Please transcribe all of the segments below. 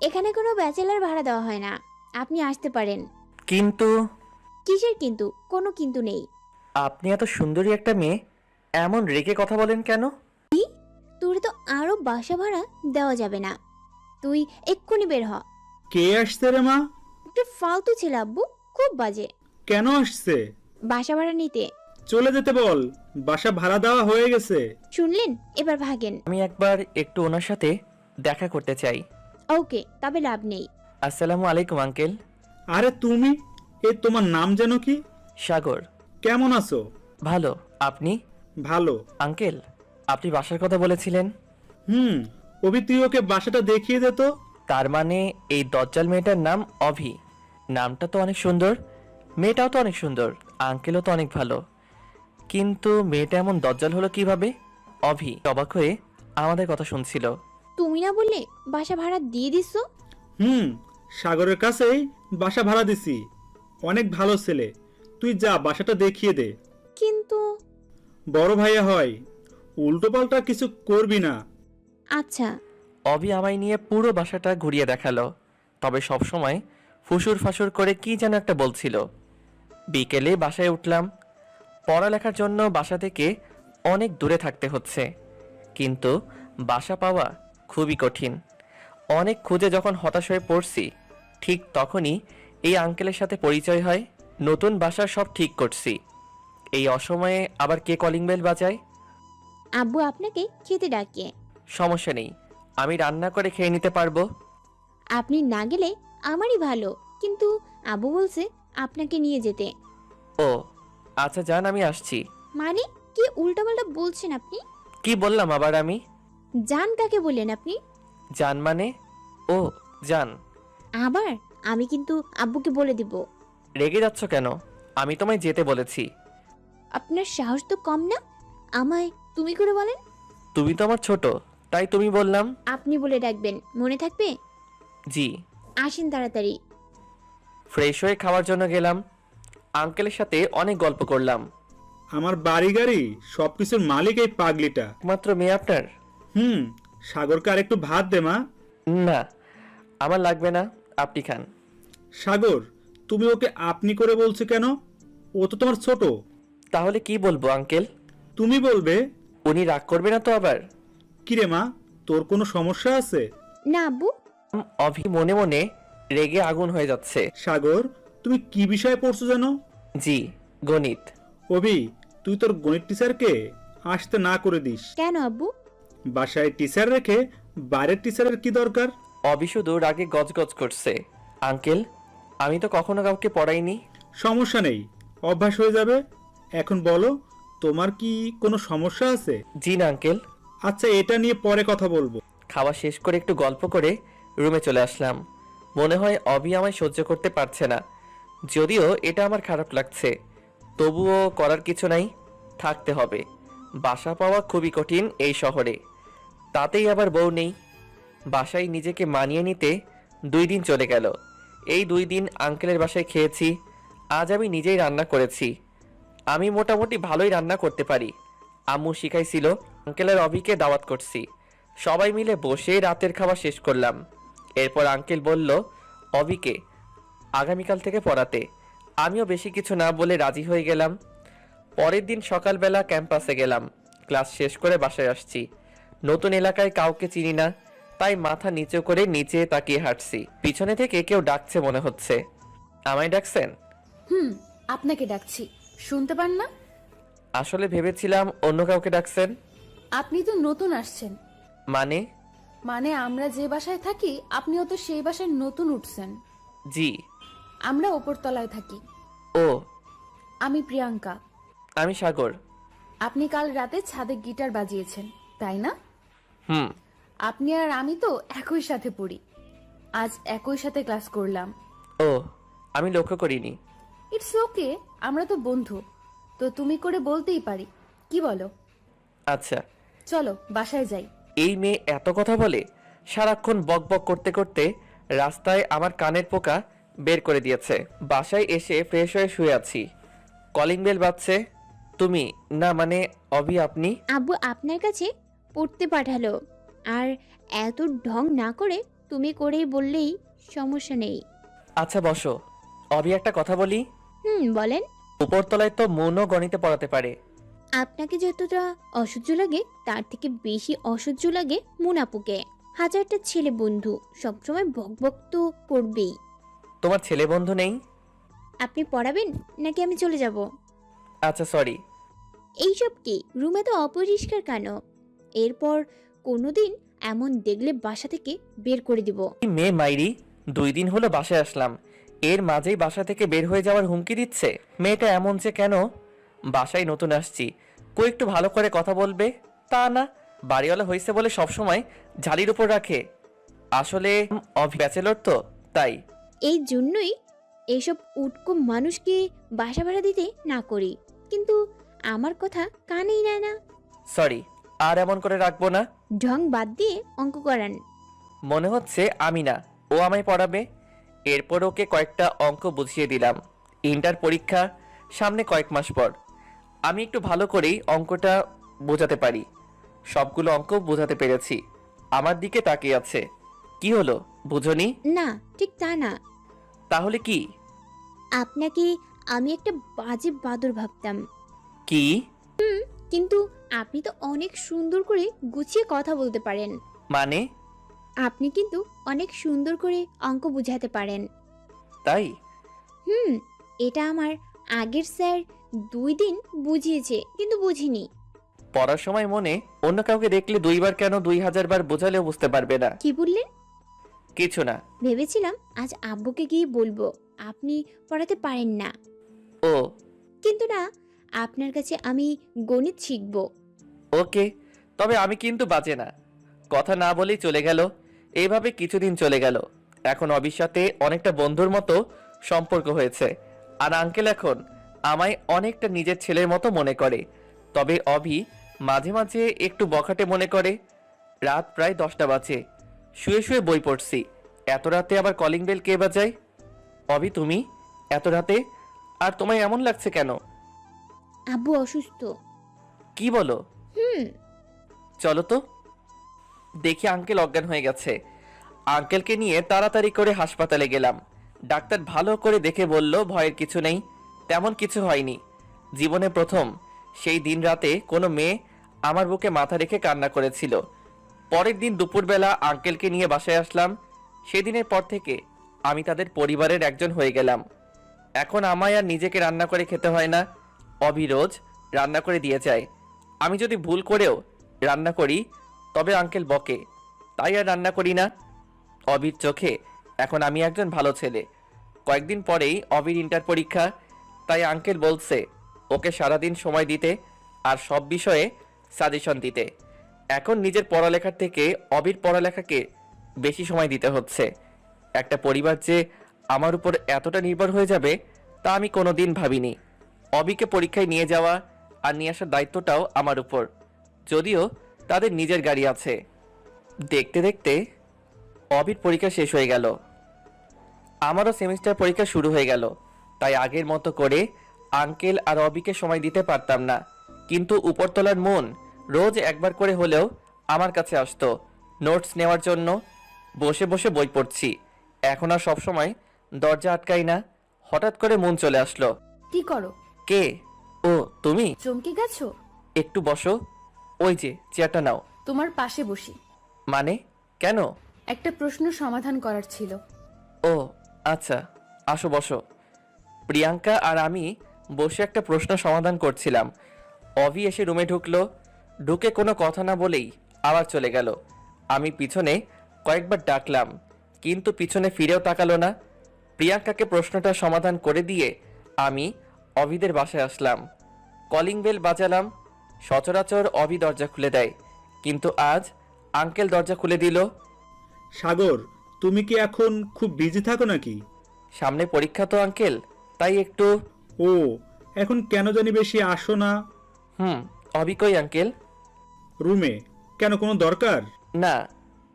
এখানে কোনো ব্যাচেলার ভাড়া দেওয়া হয় না, আপনি আসতে পারেন। কিন্তু কিসের কিন্তু? কোনো কিন্তু নেই। আপনি এত সুন্দরী একটা মেয়ে, এমন রেগে কথা বলেন কেন? তোর তো আরো বাসা ভাড়া দেওয়া যাবে না, তুই এক্ষুনি বের হ। কে আসছে রে মা? একটা ফালতু ছেলে আব্বু, খুব বাজে। কেন আসছে? বাসা ভাড়া নিতে। চলে যেতে বল, বাসা ভাড়া দেওয়া হয়ে গেছে। শুনলেন? এবার ভাগেন। আমি একবার একটু ওনার সাথে দেখা করতে চাই। ওকে, তবে লাভ নেই। আসসালামু আলাইকুম আঙ্কেল। আরে তুমি, তোমার নাম যেন কি? সাগর। কেমন আছো? ভালো, আপনি? ভালো। আঙ্কেল, আপনি বাসার কথা বলেছিলেন। অভি, তুই ওকে বাসাটা দেখিয়ে দে তো। তার মানে এই দজ্জাল মেয়েটার নাম অভি। নামটা তো অনেক সুন্দর, মেয়েটাও তো অনেক সুন্দর, আঙ্কেলও তো অনেক ভালো। কিন্তু মেয়েটা এমন দজ্জাল হলো কিভাবে? অভি অবাক হয়ে আমাদের কথা শুনছিল। তুমি না বললে বাসা ভাড়া দিয়ে দিছ? সাগরের কাছেই বাসা ভাড়া দিছি। অনেক ভালো ছেলে, তুই যা বাসাটা দেখিয়ে দে। কিন্তু বড় ভাইয়া হয়, উল্টো পাল্টা কিছু করবি না। আচ্ছা। অভি আমায় নিয়ে পুরো বাসাটা ঘুরিয়ে দেখালো, তবে সব সময় ফুসুর ফাসুর করে কি যেন একটা বলছিল। বিকেলে বাসায় উঠলাম। পড়ালেখার জন্য বাসা থেকে অনেক দূরে থাকতে হচ্ছে, কিন্তু বাসা পাওয়া খুবই কঠিন। অনেক খুঁজে যখন হতাশ হয়ে পড়ছি, ঠিক তখনই এই আঙ্কেলের সাথে পরিচয় হয়। নতুন বাসা সব ঠিক করছি, এই অসময়ে আবার কে কলিং বেল বাজায়? আব্বু আপনাকে খেতে ডাকে। সমস্যা নেই, আমি রান্না করে খেয়ে নিতে পারবো। আপনি না গেলে আমারই ভালো, কিন্তু আব্বু বলছে আপনাকে নিয়ে যেতে। ও আচ্ছা, যান, আমি আসছি। মানে কি উল্টাপাল্টা বলছেন আপনি? কি বললাম আবার আমি? জান কাকে বললেন আপনি? যান মানে? ও যান। আবার আমি কিন্তু আব্বুকে বলে দিব। রেগে যাচ্ছ কেন? আমি তোমায় যেতে বলেছি। আপনার সাহস তো কম না, আমায় তুমি করে বলেন। তুমি তো আমার ছোট, তাই তুমি বললাম। আপনি বলে ডাকবেন, মনে থাকবে? জি। আসেন তাড়াতাড়ি। ফ্রেশ হয়ে খাওয়ার জন্য গেলাম। আঙ্কেলের সাথে অনেক গল্প করলাম। আমার বাড়ি গাড়ি সবকিছুর মালিক এই পাগলিটা। একমাত্র মেয়ে আপনার? সাগরকে আর একটু ভাত দে মা। না, আমার লাগবে না, আপনি খান। সাগর, তুমি ওকে আপনি করে বলছো কেন? ও তো তোমার ছোট। তাহলে কি বলবো আঙ্কেল? তুমি বলবে। উনি রাগ করবে না তো আবার? কিরে মা, তোর কোনো সমস্যা আছে? না আব্বু। অভি মনে মনে রেগে আগুন হয়ে যাচ্ছে। সাগর, তুমি কি বিষয়ে পড়ছো জানো? জি, গণিত। অভি, তুই তোর গণিত টিচারকে আসতে না করে দিস। কেন আব্বু? বাসায় টিচার রেখে বাইরের টিচারের কি দরকার? অভি শুধু রাগে গজগজ করছে। আঙ্কেল, আমি তো কখনো কাউকে পড়াইনি। সমস্যা নেই, অভ্যাস হয়ে যাবে। এখন বলো, তোমার কি কোনো সমস্যা আছে? জি না আঙ্কেল। আচ্ছা, এটা নিয়ে পরে কথা বলবো। খাওয়া শেষ করে একটু গল্প করে রুমে চলে আসলাম। মনে হয় অভি আমায় সহ্য করতে পারছে না। যদিও এটা আমার খারাপ লাগছে, তবুও করার কিছু নাই, থাকতে হবে। বাসা পাওয়া খুবই কঠিন এই শহরে, তাতেই আবার বউ নেই। বাসায় নিজেকে মানিয়ে নিতে 2 দিন চলে গেল। এই 2 দিন আঙ্কেলের বাসায় খেয়েছি, আজ আমি নিজেই রান্না করেছি। আমি মোটামুটি ভালোই রান্না করতে পারি, আম্মু শিখাইছিল। আঙ্কেলের অভিকে দাওয়াত করছি, সবাই মিলে বসে রাতের খাওয়া শেষ করলাম। এরপর আঙ্কেল বলল অভিকে আগামীকাল থেকে পড়াতে। আমিও বেশি কিছু না বলে রাজি হয়ে গেলাম। পরের দিন সকালবেলা ক্যাম্পাসে গেলাম, ক্লাস শেষ করে বাসায় আসছি। নতুন এলাকায় কাউকে চিনি না, তাই মাথা নিচু করে নিচে তাকিয়ে হাঁটছি। পিছনে থেকে কেউ ডাকছে মনে হচ্ছে। আমায় ডাকছেন? আপনাকে ডাকছি, শুনতে পান না? আসলে ভেবেছিলাম অন্য কাউকে ডাকছেন। আপনি তো নতুন আসছেন। মানে? মানে আমরা যে বাসায় থাকি আপনিও তো সেই বাসায় নতুন উঠছেন। জি। আমরা ওপরতলায় থাকি। ও, আমি প্রিয়াঙ্কা। আমি সাগর। আপনি কাল রাতে ছাদে গিটার বাজিয়েছেন, তাই না? হুম। আপনি আর আমি তো একই সাথে পড়ি, আজ একই সাথে ক্লাস করলাম। ও, আমি লক্ষ্য করিনি। ইটস ওকে, আমরা তো বন্ধু, তো তুমি করে বলতেই পারি, কি বলো? আচ্ছা। চলো বাসায় যাই। এই মেয়ে এত কথা বলে, সারাক্ষণ বক বক করতে করতে রাস্তায় আমার কানের পোকা বের করে দিয়েছে। বাসায় এসে ফ্রেশ হয়ে শুয়ে আছি, কলিং বেল বাজছে। তুমি না, মানে অভি আপনি? আব্বু আপনার কাছে পড়তে পাঠালো, আর এত ঢং না করে তুমি করেই বললেই সমস্যা নেই। আচ্ছা বসো। অভি, একটা কথা বলি। বলেন। উপরতলায় তো মনও গণিতে পড়াতে পারে। আপনাকে যতটা অসহ্য লাগে তার থেকে বেশি অসহ্য লাগে মুনাপুকে। হাজারটা ছেলে বন্ধু, সবসময় বকবক তো করবেই। তোমার ছেলে বন্ধু নেই? আপনি পড়াবেন নাকি আমি চলে যাব? আচ্ছা সরি। এইসব কি, রুমে তো অপরিষ্কার কেন? এরপর কোনোদিন এমন দেখলে বাসা থেকে বের করে দিব। মেয়ে মাইরি, 2 দিন হলো বাসায় আসলাম, এর মাঝেই বাসা থেকে বের হয়ে যাওয়ার হুমকি দিচ্ছে। মেয়েটা এমন যে কেন? বাসায় নতুন আসছি, কই একটু ভালো করে কথা বলবে তা না, বাড়িওয়ালা হয়েছে বলে সবসময় ঝালির উপর রাখে। আসলে ব্যাচেলর তো, তাই। এই জন্যই এইসব উটকো মানুষকে বাসা ভাড়া দিতে না করি, কিন্তু আমার কথা কানেই নেয় না। সরি, আর এমন করে রাখবো না। ঢং বাদ দিয়ে অঙ্ক করান। মনে হচ্ছে আমি না, ও আমায় পড়াবে। এরপর ওকে কয়েকটা অঙ্ক বুঝিয়ে দিলাম। ইন্টার পরীক্ষা সামনে কয়েক মাস পর। আমি একটু ভালো করেই অঙ্কটা বোঝাতে পারি। সবগুলো অঙ্ক বোঝাতে পেরেছি। আমার দিকে তাকিয়ে আছে। কি হলো, বুঝনি? না, ঠিক তা না। তাহলে কি? আপনাকে আমি একটা বাজে বাদর ভাবতাম, কি? কিন্তু আপনি তো অনেক সুন্দর করে গুছিয়ে কথা বলতে পারেন। মানে? আপনি কিন্তু অনেক সুন্দর করে অঙ্ক বুঝাতে পারেন। তাই? এটা আমার আগের স্যার 2 দিন বুঝিয়েছে, কিন্তু বুঝিনি। পড়ার সময় মনে অন্য কাউকে দেখলে 2 বার কেন 2000 বার বোঝালেও বুঝতে পারবে না। কি বললেন? কিছু না। ভেবেছিলাম আজ আব্বুকে গিয়ে বলবো আপনি পড়াতে পারেন না, ও কিন্তু না, আপনার কাছে আমি গণিত শিখব। ওকে, তবে আমি কিন্তু বাজে না। কথা না বলেই চলে গেল। এইভাবে কিছুদিন চলে গেল। এখন অবির সাথে অনেকটা বন্ধুর মতো সম্পর্ক হয়েছে। আর আঙ্কেল এখন আমায় অনেকটা নিজের ছেলের মতো মনে করে। তবে অভি মাঝে মাঝে একটু বখাটে মনে করে। রাত প্রায় 10টা বাজে, শুয়ে শুয়ে বই পড়ছি। এত রাতে আবার কলিং বেল কে বাজায়? অভি, তুমি এত রাতে? আর তোমায় এমন লাগছে কেন? আব্বু অসুস্থ। কি বলো? হুম চলো তো। দেখি আঙ্কেল অজ্ঞান হয়ে গেছে। আঙ্কেলকে নিয়ে তাড়াতাড়ি করে হাসপাতালে গেলাম। ডাক্তার ভালো করে দেখে বলল ভয়ের কিছু নেই, তেমন কিছু হয়নি। জীবনে প্রথম সেই দিন রাতে কোনো মেয়ে আমার বুকে মাথা রেখে কান্না করেছিল। পরের দিন দুপুরবেলা আঙ্কেলকে নিয়ে বাসায় আসলাম। সেদিনের পর থেকে আমি তাদের পরিবারের একজন হয়ে গেলাম। এখন আমায় আর নিজেকে রান্না করে খেতে হয় না। অভি রোজ রান্না করে দিয়ে যায়। আমি যদি ভুল করেও রান্না করি তবে আঙ্কেল বকে, তাই আর রান্না করি না। অবির চোখে এখন আমি একজন ভালো ছেলে। কয়েকদিন পরেই অবির ইন্টার পরীক্ষা, তাই আঙ্কেল বলছে ওকে সারাদিন সময় দিতে আর সব বিষয়ে সাজেশন দিতে। এখন নিজের পড়ালেখার থেকে অবির পড়ালেখাকে বেশি সময় দিতে হচ্ছে। একটা পরিবার যে আমার উপর এতটা নির্ভর হয়ে যাবে তা আমি কোনোদিন ভাবিনি। অবিকে পরীক্ষায় নিয়ে যাওয়া আর নিয়ে আসার দায়িত্বটাও আমার উপর, যদিও তাদের নিজের গাড়ি আছে। দেখতে দেখতে অবির পরীক্ষা শেষ হয়ে গেল। আমারও সেমিস্টার পরীক্ষা শুরু হয়ে গেল। তাই আগের মতো করে আঙ্কেল আর অবিকে সময় দিতে পারতাম না। কিন্তু উপরতলার মন রোজ একবার করে হলেও আমার কাছে আসতো নোটস নেওয়ার জন্য। বসে বসে বই পড়ছি। এখন আর সবসময় দরজা আটকাই না। হঠাৎ করে মন চলে আসলো। কি করো? কে? ও তুমি? চমকে গেছো? একটু বসো। ওই যে চেয়ারটা নাও। তোমার পাশে বসি। মানে? কেন? একটা প্রশ্ন সমাধান করার ছিল। ও আচ্ছা, আসো বসো। প্রিয়াঙ্কা আর আমি বসে একটা প্রশ্ন সমাধান করছিলাম। অভি এসে রুমে ঢুকলো। ঢুকে কোনো কথা না বলেই আবার চলে গেল। আমি পিছনে কয়েকবার ডাকলাম, কিন্তু পিছনে ফিরেও তাকালো না। প্রিয়াঙ্কাকে প্রশ্নটা সমাধান করে দিয়ে আমি অভিদের বাসায় আসলাম। Calling bell বাজালাম। সচরাচর অভি দরজা খুলে দেয়, কিন্তু আজ আঙ্কেল দরজা খুলে দিল। সাগর, তুমি কি এখন খুব বিজি থাকো নাকি? সামনে পরীক্ষা তো আঙ্কেল, তাই একটু। ও, এখন কেন জানি বেশি আসো না অভি কই আঙ্কেল? রুমে। কেন, কোনো দরকার? না,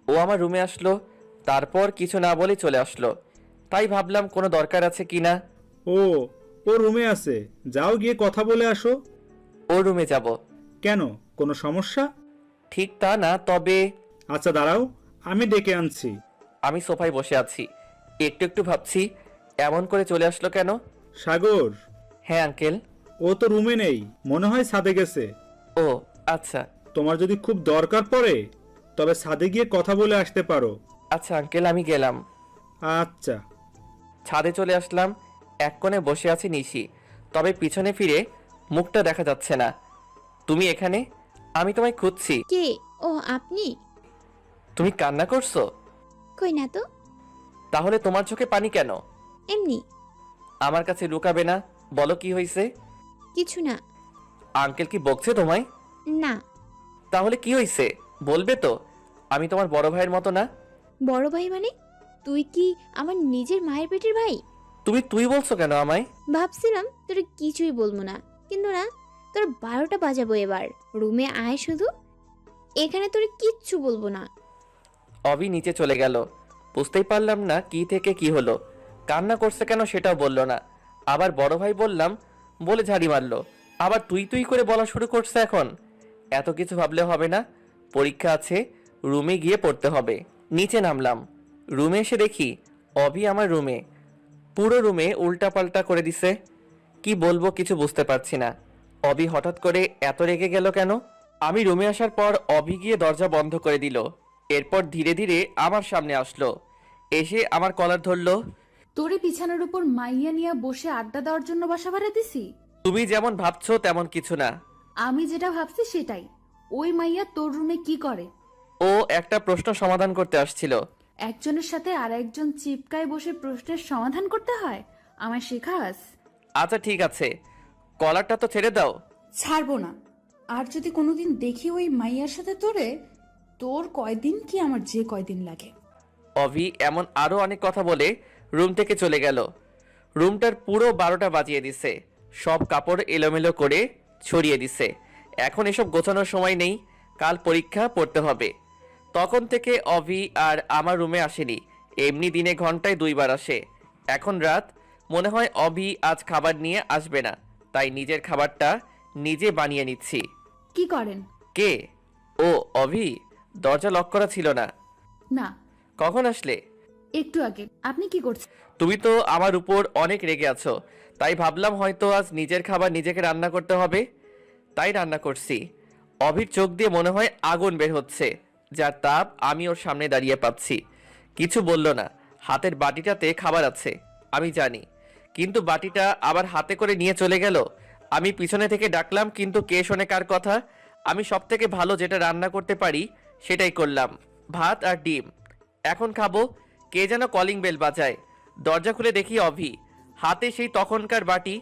ও আমার রুমে আসলো, তারপর কিছু না বলে চলে আসলো। তাই ভাবলাম কোনো দরকার আছে কিনা। ও, ও রুমে আছে, যাও গিয়ে কথা বলে আসো। ও রুমে যাব? কেন, কোনো সমস্যা? ঠিক তা না, তবে। আচ্ছা দাঁড়াও, আমি ডেকে আনছি। আমি সোফায় বসে আছি। একটু একটু ভাবছি এমন করে চলে আসলো কেন। সাগর, হ্যাঁ আঙ্কেল। ও তো রুমে নেই, মনে হয় ছাদে গেছে। ও আচ্ছা। তোমার যদি খুব দরকার পড়ে তবে ছাদে গিয়ে কথা বলে আসতে পারো। আচ্ছা আঙ্কেল, আমি গেলাম। আচ্ছা। ছাদে চলে আসলাম। এক কোণে বসে আছে নিশি, তবে পিছনে ফিরে মুখটা দেখা যাচ্ছে না। তুমি এখানে? আমি তোমায় খুঁজছি। কে? ও আপনি? তুমি কান্না করছো? কই না তো। তাহলে তোমার চোখে পানি কেন? এমনি। আমার কাছে লুকাবে না, বলো কি হয়েছে। কিছু না। আঙ্কেল কি বকছে তোমায়? না। তাহলে কি হয়েছে বলবে তো? আমি তোমার বড় ভাইয়ের মতো না। বড় ভাই মানে? তুই কি আমার নিজের মায়ের পেটের ভাই? তুমি তুই বলছো কেন আমায়? ভাবছিলাম তোর কিছুই বলবো না, কিন্তু না, তোর 12টা বাজাবো এবার। রুমে আয় শুধু, এখানে তোর কিচ্ছু বলবো না। অভি নিচে চলে গেল। বুঝতেই পারলাম না কি থেকে কি হলো। কান্না করছে কেন সেটাও বললো না। আবার বড় ভাই বললাম বলে ঝাড়ি মারলো। আবার তুই তুই করে বলা শুরু করছে এখন। এত কিছু ভাবলে হবে না, পরীক্ষা আছে, রুমে গিয়ে পড়তে হবে। নিচে নামলাম। রুমে এসে দেখি অভি আমার রুমে, পুরো রুমে উল্টাপাল্টা করে দিছে। কি বলবো কিছু বুঝতে পারছি না। অভি হঠাৎ করে এত রেগে গেল কেন? আমি রুমে আসার পর অভি গিয়ে দরজা বন্ধ করে দিল। এরপর ধীরে ধীরে আমার সামনে আসলো, এসে আমার কলার ধরলো। তোরে বিছানার উপর মাইয়া নিয়ে বসে আড্ডা দেওয়ার জন্য বাসা ভাড়া দিছি? তুমি যেমন ভাবছো তেমন কিছু না। আমি যেটা ভাবছি সেটাই। ওই মাইয়া তোর রুমে কি করে? ও একটা প্রশ্ন সমাধান করতে আসছিল। একজনের সাথে আর একজন চিপকায় বসে প্রশ্নের সমাধান করতে হয়? আমায় শেখাস? আচ্ছা ঠিক আছে, কলারটা তো ছেড়ে দাও। ছাড়বো না। আর যদি কোনোদিন দেখি ওই মাইয়ার সাথে তোরে, তোর কয়দিন কি আমার যে কয়দিন লাগে। অভি এমন আরো অনেক কথা বলে রুম থেকে চলে গেল। রুমটার পুরো 12টা বাজিয়ে দিছে। সব কাপড় এলোমেলো করে ছড়িয়ে দিছে। এখন এসব গোছানোর সময় নেই, কাল পরীক্ষা পড়তে হবে। তখন থেকে অভি আর আমার রুমে আসেনি। এমনি দিনে ঘন্টায় 2বার আসে। এখন রাত, মনে হয় অভি আজ খাবার নিয়ে আসবে না, তাই নিজের খাবারটা নিজে বানিয়ে নিচ্ছি। কি করেন? কে? ও অভি, দরজা লক করা ছিল না। না, কখন আসলে? একটু আগে। আপনি কি করছেন? তুমি তো আমার উপর অনেক রেগে আছো, তাই ভাবলাম হয়তো আজ নিজের খাবার নিজেকে রান্না করতে হবে, তাই রান্না করছি। অভির চোখ দিয়ে মনে হয় আগুন বের হচ্ছে, যার তাপ আমি ওর সামনে দাঁড়িয়ে পাচ্ছি। কিছু বলল না। হাতের বাটিটাতে খাবার আছে আমি জানি, কিন্তু বাটিটা আবার হাতে করে নিয়ে চলে গেল। আমি পিছনে থেকে ডাকলাম, কিন্তু কে শোনে কার কথা। আমি সব থেকে ভালো যেটা রান্না করতে পারি সেটাই করলাম, ভাত আর ডিম। এখন খাবো। কে যেন কলিং বেল বাজায়। দরজা খুলে দেখি অভি, হাতে সেই তখনকার বাটি।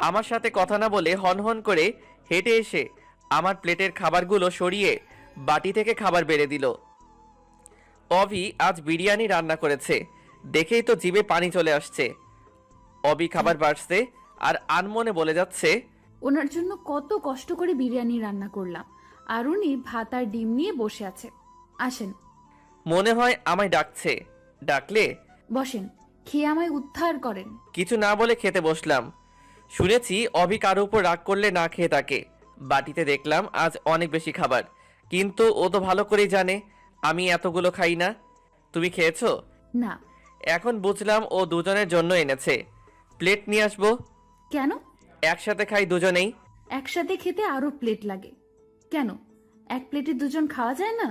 আমার সাথে কথা না বলে হনহন করে হেঁটে এসে আমার প্লেটের খাবারগুলো সরিয়ে বাটি থেকে খাবার বেড়ে দিল। অভি আজ বিরিয়ানি রান্না করেছে, দেখেই তো জিভে পানি চলে আসছে। অভি খাবার বাড়ছে আর আনমনে বলে যাচ্ছে, ওনার জন্য কত কষ্ট করে বিরিয়ানি রান্না করলাম, আর উনি ভাত আর ডিম নিয়ে বসে আছে। আসেন, মনে হয় আমায় ডাকছে। ডাকলে বসেন, খেয়ে আমায় উদ্ধার করেন। কিছু না বলে খেতে বসলাম। শুনেছি অভি কারো উপর রাগ করলে না খেয়ে থাকে। বাটিতে দেখলাম আজ অনেক বেশি খাবার, কিন্তু ও তো ভালো করেই জানে আমি এতগুলো খাই না। তুমি খেয়েছো? না। এখন বুঝলাম ও দুজনের জন্য এনেছে। প্লেট নিয়ে আসবো? কেন? একসাথে খাই দুজনেই। একসাথে খেতে আরো প্লেট লাগে কেন? এক প্লেটে দুজন খাওয়া যায় না?